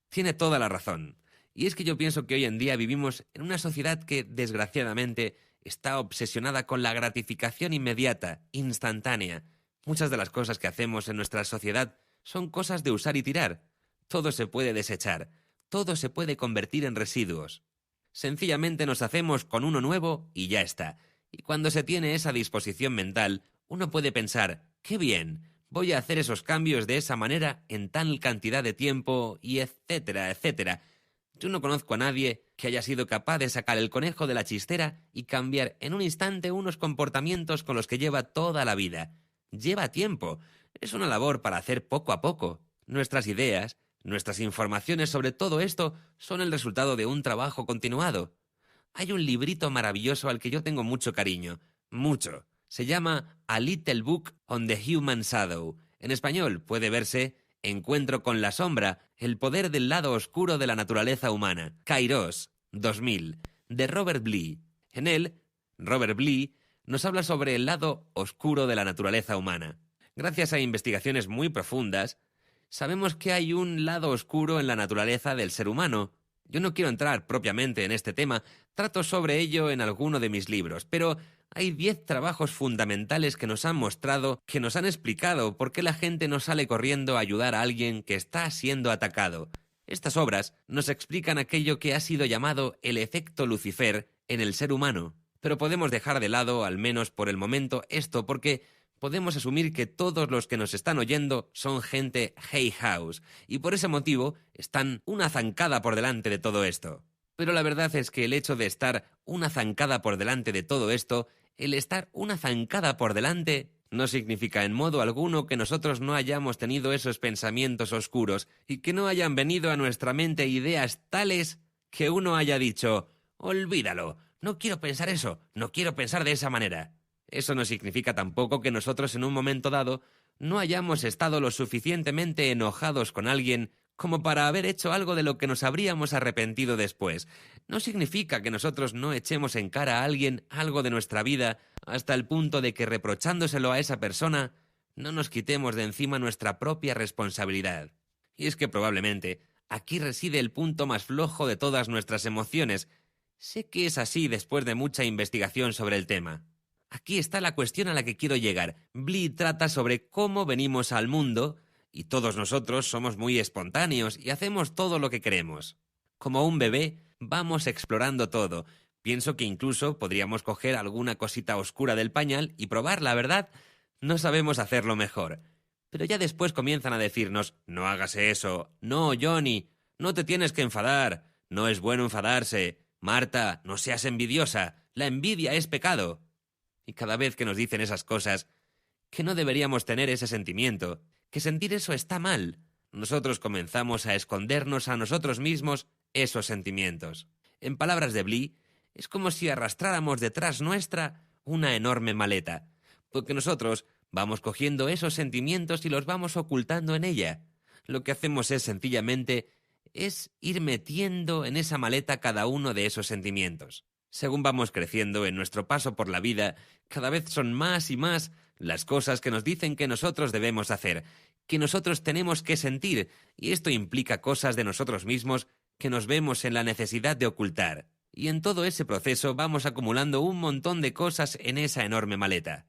Tiene toda la razón. Y es que yo pienso que hoy en día vivimos en una sociedad que, desgraciadamente, está obsesionada con la gratificación inmediata, instantánea. Muchas de las cosas que hacemos en nuestra sociedad son cosas de usar y tirar. Todo se puede desechar, todo se puede convertir en residuos. Sencillamente nos hacemos con uno nuevo y ya está. Y cuando se tiene esa disposición mental, uno puede pensar, ¡Qué bien! Voy a hacer esos cambios de esa manera en tal cantidad de tiempo y etcétera, etcétera. Yo no conozco a nadie que haya sido capaz de sacar el conejo de la chistera y cambiar en un instante unos comportamientos con los que lleva toda la vida. Lleva tiempo. Es una labor para hacer poco a poco. Nuestras ideas, nuestras informaciones sobre todo esto son el resultado de un trabajo continuado. Hay un librito maravilloso al que yo tengo mucho cariño. Mucho. Se llama A Little Book on the Human Shadow. En español puede verse Encuentro con la sombra, el poder del lado oscuro de la naturaleza humana. Kairos, 2000, de Robert Bly. En él, Robert Bly nos habla sobre el lado oscuro de la naturaleza humana. Gracias a investigaciones muy profundas, sabemos que hay un lado oscuro en la naturaleza del ser humano. Yo no quiero entrar propiamente en este tema, trato sobre ello en alguno de mis libros, pero hay 10 trabajos fundamentales que nos han mostrado, que nos han explicado por qué la gente no sale corriendo a ayudar a alguien que está siendo atacado. Estas obras nos explican aquello que ha sido llamado el efecto Lucifer en el ser humano, pero podemos dejar de lado, al menos por el momento, esto porque podemos asumir que todos los que nos están oyendo son gente Hay House, y por ese motivo están una zancada por delante de todo esto. Pero la verdad es que el hecho de estar una zancada por delante de todo esto, el estar una zancada por delante, no significa en modo alguno que nosotros no hayamos tenido esos pensamientos oscuros y que no hayan venido a nuestra mente ideas tales que uno haya dicho, olvídalo, no quiero pensar eso, no quiero pensar de esa manera. Eso no significa tampoco que nosotros en un momento dado no hayamos estado lo suficientemente enojados con alguien como para haber hecho algo de lo que nos habríamos arrepentido después. No significa que nosotros no echemos en cara a alguien algo de nuestra vida hasta el punto de que reprochándoselo a esa persona no nos quitemos de encima nuestra propia responsabilidad. Y es que probablemente aquí reside el punto más flojo de todas nuestras emociones. Sé que es así después de mucha investigación sobre el tema. Aquí está la cuestión a la que quiero llegar. Bly trata sobre cómo venimos al mundo y todos nosotros somos muy espontáneos y hacemos todo lo que queremos. Como un bebé, vamos explorando todo. Pienso que incluso podríamos coger alguna cosita oscura del pañal y probarla, ¿verdad? No sabemos hacerlo mejor. Pero ya después comienzan a decirnos, no hagas eso, no, Johnny, no te tienes que enfadar, no es bueno enfadarse, Marta, no seas envidiosa, la envidia es pecado. Y cada vez que nos dicen esas cosas, que no deberíamos tener ese sentimiento, que sentir eso está mal, nosotros comenzamos a escondernos a nosotros mismos esos sentimientos. En palabras de Bly, es como si arrastráramos detrás nuestra una enorme maleta, porque nosotros vamos cogiendo esos sentimientos y los vamos ocultando en ella. Lo que hacemos es sencillamente ir metiendo en esa maleta cada uno de esos sentimientos. Según vamos creciendo en nuestro paso por la vida, cada vez son más y más las cosas que nos dicen que nosotros debemos hacer, que nosotros tenemos que sentir, y esto implica cosas de nosotros mismos que nos vemos en la necesidad de ocultar. Y en todo ese proceso vamos acumulando un montón de cosas en esa enorme maleta.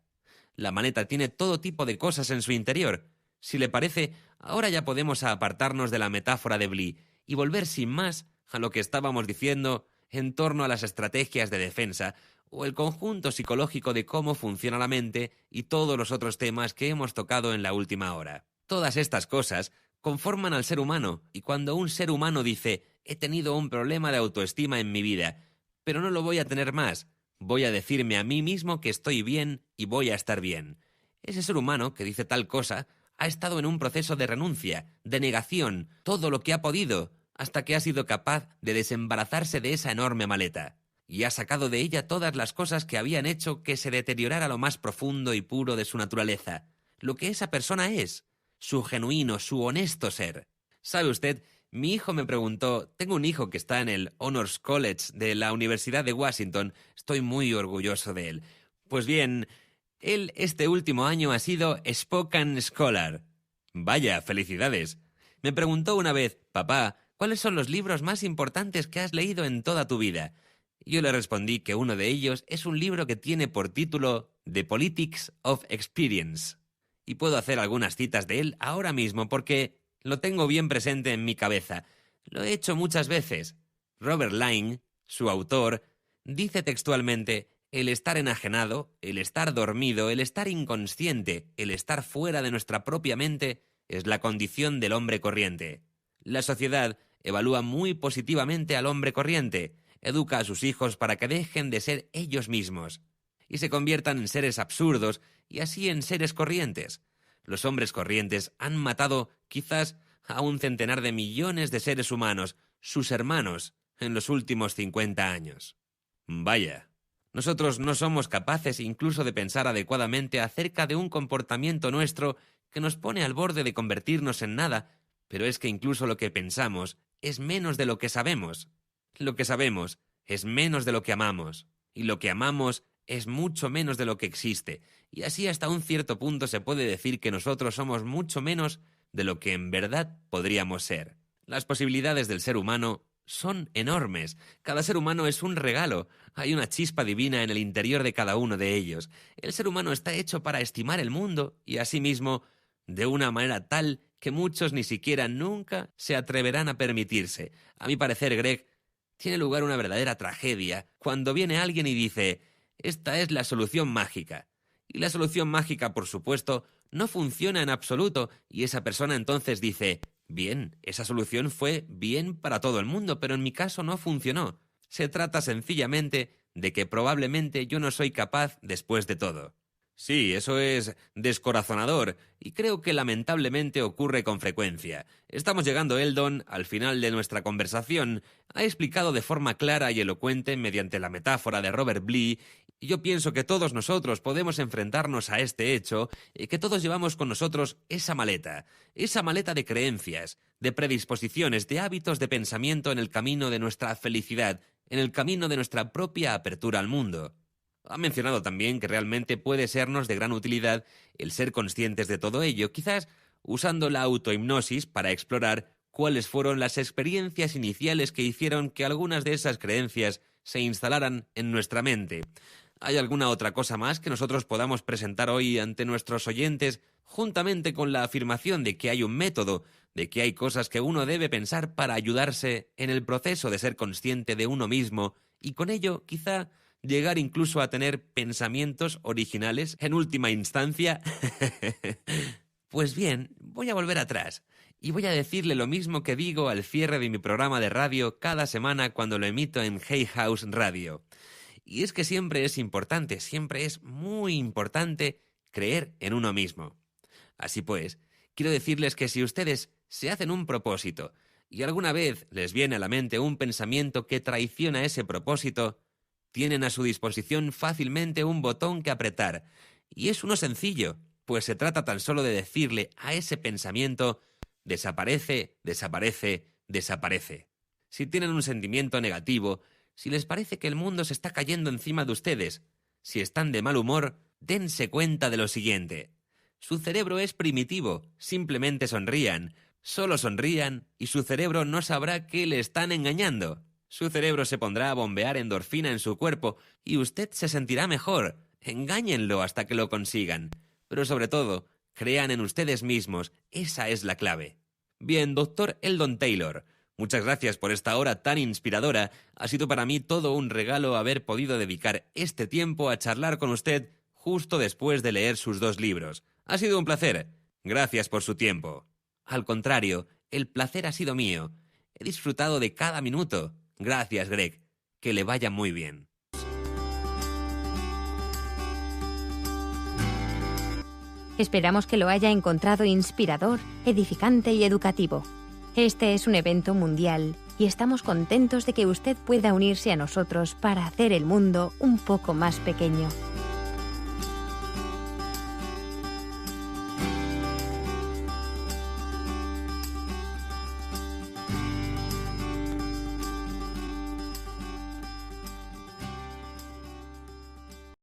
La maleta tiene todo tipo de cosas en su interior. Si le parece, ahora ya podemos apartarnos de la metáfora de Bly y volver sin más a lo que estábamos diciendo en torno a las estrategias de defensa o el conjunto psicológico de cómo funciona la mente y todos los otros temas que hemos tocado en la última hora. Todas estas cosas conforman al ser humano, y cuando un ser humano dice «he tenido un problema de autoestima en mi vida, pero no lo voy a tener más, voy a decirme a mí mismo que estoy bien y voy a estar bien», ese ser humano que dice tal cosa ha estado en un proceso de renuncia, de negación, todo lo que ha podido, hasta que ha sido capaz de desembarazarse de esa enorme maleta, y ha sacado de ella todas las cosas que habían hecho que se deteriorara lo más profundo y puro de su naturaleza, lo que esa persona es, su genuino, su honesto ser. ¿Sabe usted? Mi hijo me preguntó, tengo un hijo que está en el Honors College de la Universidad de Washington, estoy muy orgulloso de él. Pues bien, él este último año ha sido Spoken Scholar. Vaya, felicidades. Me preguntó una vez, papá, ¿cuáles son los libros más importantes que has leído en toda tu vida? Yo le respondí que uno de ellos es un libro que tiene por título The Politics of Experience. Y puedo hacer algunas citas de él ahora mismo porque lo tengo bien presente en mi cabeza. Lo he hecho muchas veces. Robert Lyne, su autor, dice textualmente: El estar enajenado, el estar dormido, el estar inconsciente, el estar fuera de nuestra propia mente es la condición del hombre corriente. La sociedad evalúa muy positivamente al hombre corriente, educa a sus hijos para que dejen de ser ellos mismos y se conviertan en seres absurdos y así en seres corrientes. Los hombres corrientes han matado quizás a 1 centenar de millones de seres humanos, sus hermanos, en los últimos 50 años. Vaya, nosotros no somos capaces incluso de pensar adecuadamente acerca de un comportamiento nuestro que nos pone al borde de convertirnos en nada, pero es que incluso lo que pensamos es menos de lo que sabemos. Lo que sabemos es menos de lo que amamos, y lo que amamos es mucho menos de lo que existe, y así hasta un cierto punto se puede decir que nosotros somos mucho menos de lo que en verdad podríamos ser. Las posibilidades del ser humano son enormes. Cada ser humano es un regalo. Hay una chispa divina en el interior de cada uno de ellos. El ser humano está hecho para estimar el mundo y asimismo de una manera tal que muchos ni siquiera nunca se atreverán a permitirse. A mi parecer, Greg, tiene lugar una verdadera tragedia cuando viene alguien y dice: esta es la solución mágica. Y la solución mágica, por supuesto, no funciona en absoluto, y esa persona entonces dice: bien, esa solución fue bien para todo el mundo, pero en mi caso no funcionó. Se trata sencillamente de que probablemente yo no soy capaz después de todo. Sí, eso es descorazonador, y creo que lamentablemente ocurre con frecuencia. Estamos llegando, Eldon, al final de nuestra conversación. Ha explicado de forma clara y elocuente mediante la metáfora de Robert Bly, y yo pienso que todos nosotros podemos enfrentarnos a este hecho, y que todos llevamos con nosotros esa maleta de creencias, de predisposiciones, de hábitos de pensamiento en el camino de nuestra felicidad, en el camino de nuestra propia apertura al mundo. Ha mencionado también que realmente puede sernos de gran utilidad el ser conscientes de todo ello, quizás usando la autohipnosis para explorar cuáles fueron las experiencias iniciales que hicieron que algunas de esas creencias se instalaran en nuestra mente. ¿Hay alguna otra cosa más que nosotros podamos presentar hoy ante nuestros oyentes, juntamente con la afirmación de que hay un método, de que hay cosas que uno debe pensar para ayudarse en el proceso de ser consciente de uno mismo y con ello quizá llegar incluso a tener pensamientos originales en última instancia? Pues bien, voy a volver atrás y voy a decirle lo mismo que digo al cierre de mi programa de radio cada semana cuando lo emito en Hay House Radio. Y es que siempre es importante, siempre es muy importante creer en uno mismo. Así pues, quiero decirles que si ustedes se hacen un propósito y alguna vez les viene a la mente un pensamiento que traiciona ese propósito, tienen a su disposición fácilmente un botón que apretar. Y es uno sencillo, pues se trata tan solo de decirle a ese pensamiento: desaparece, desaparece, desaparece. Si tienen un sentimiento negativo, si les parece que el mundo se está cayendo encima de ustedes, si están de mal humor, dense cuenta de lo siguiente. Su cerebro es primitivo, simplemente sonrían, solo sonrían y su cerebro no sabrá que le están engañando. Su cerebro se pondrá a bombear endorfina en su cuerpo y usted se sentirá mejor. Engáñenlo hasta que lo consigan. Pero sobre todo, crean en ustedes mismos. Esa es la clave. Bien, doctor Eldon Taylor, muchas gracias por esta hora tan inspiradora. Ha sido para mí todo un regalo haber podido dedicar este tiempo a charlar con usted justo después de leer sus 2 libros. Ha sido un placer. Gracias por su tiempo. Al contrario, el placer ha sido mío. He disfrutado de cada minuto. Gracias, Greg. Que le vaya muy bien. Esperamos que lo haya encontrado inspirador, edificante y educativo. Este es un evento mundial y estamos contentos de que usted pueda unirse a nosotros para hacer el mundo un poco más pequeño.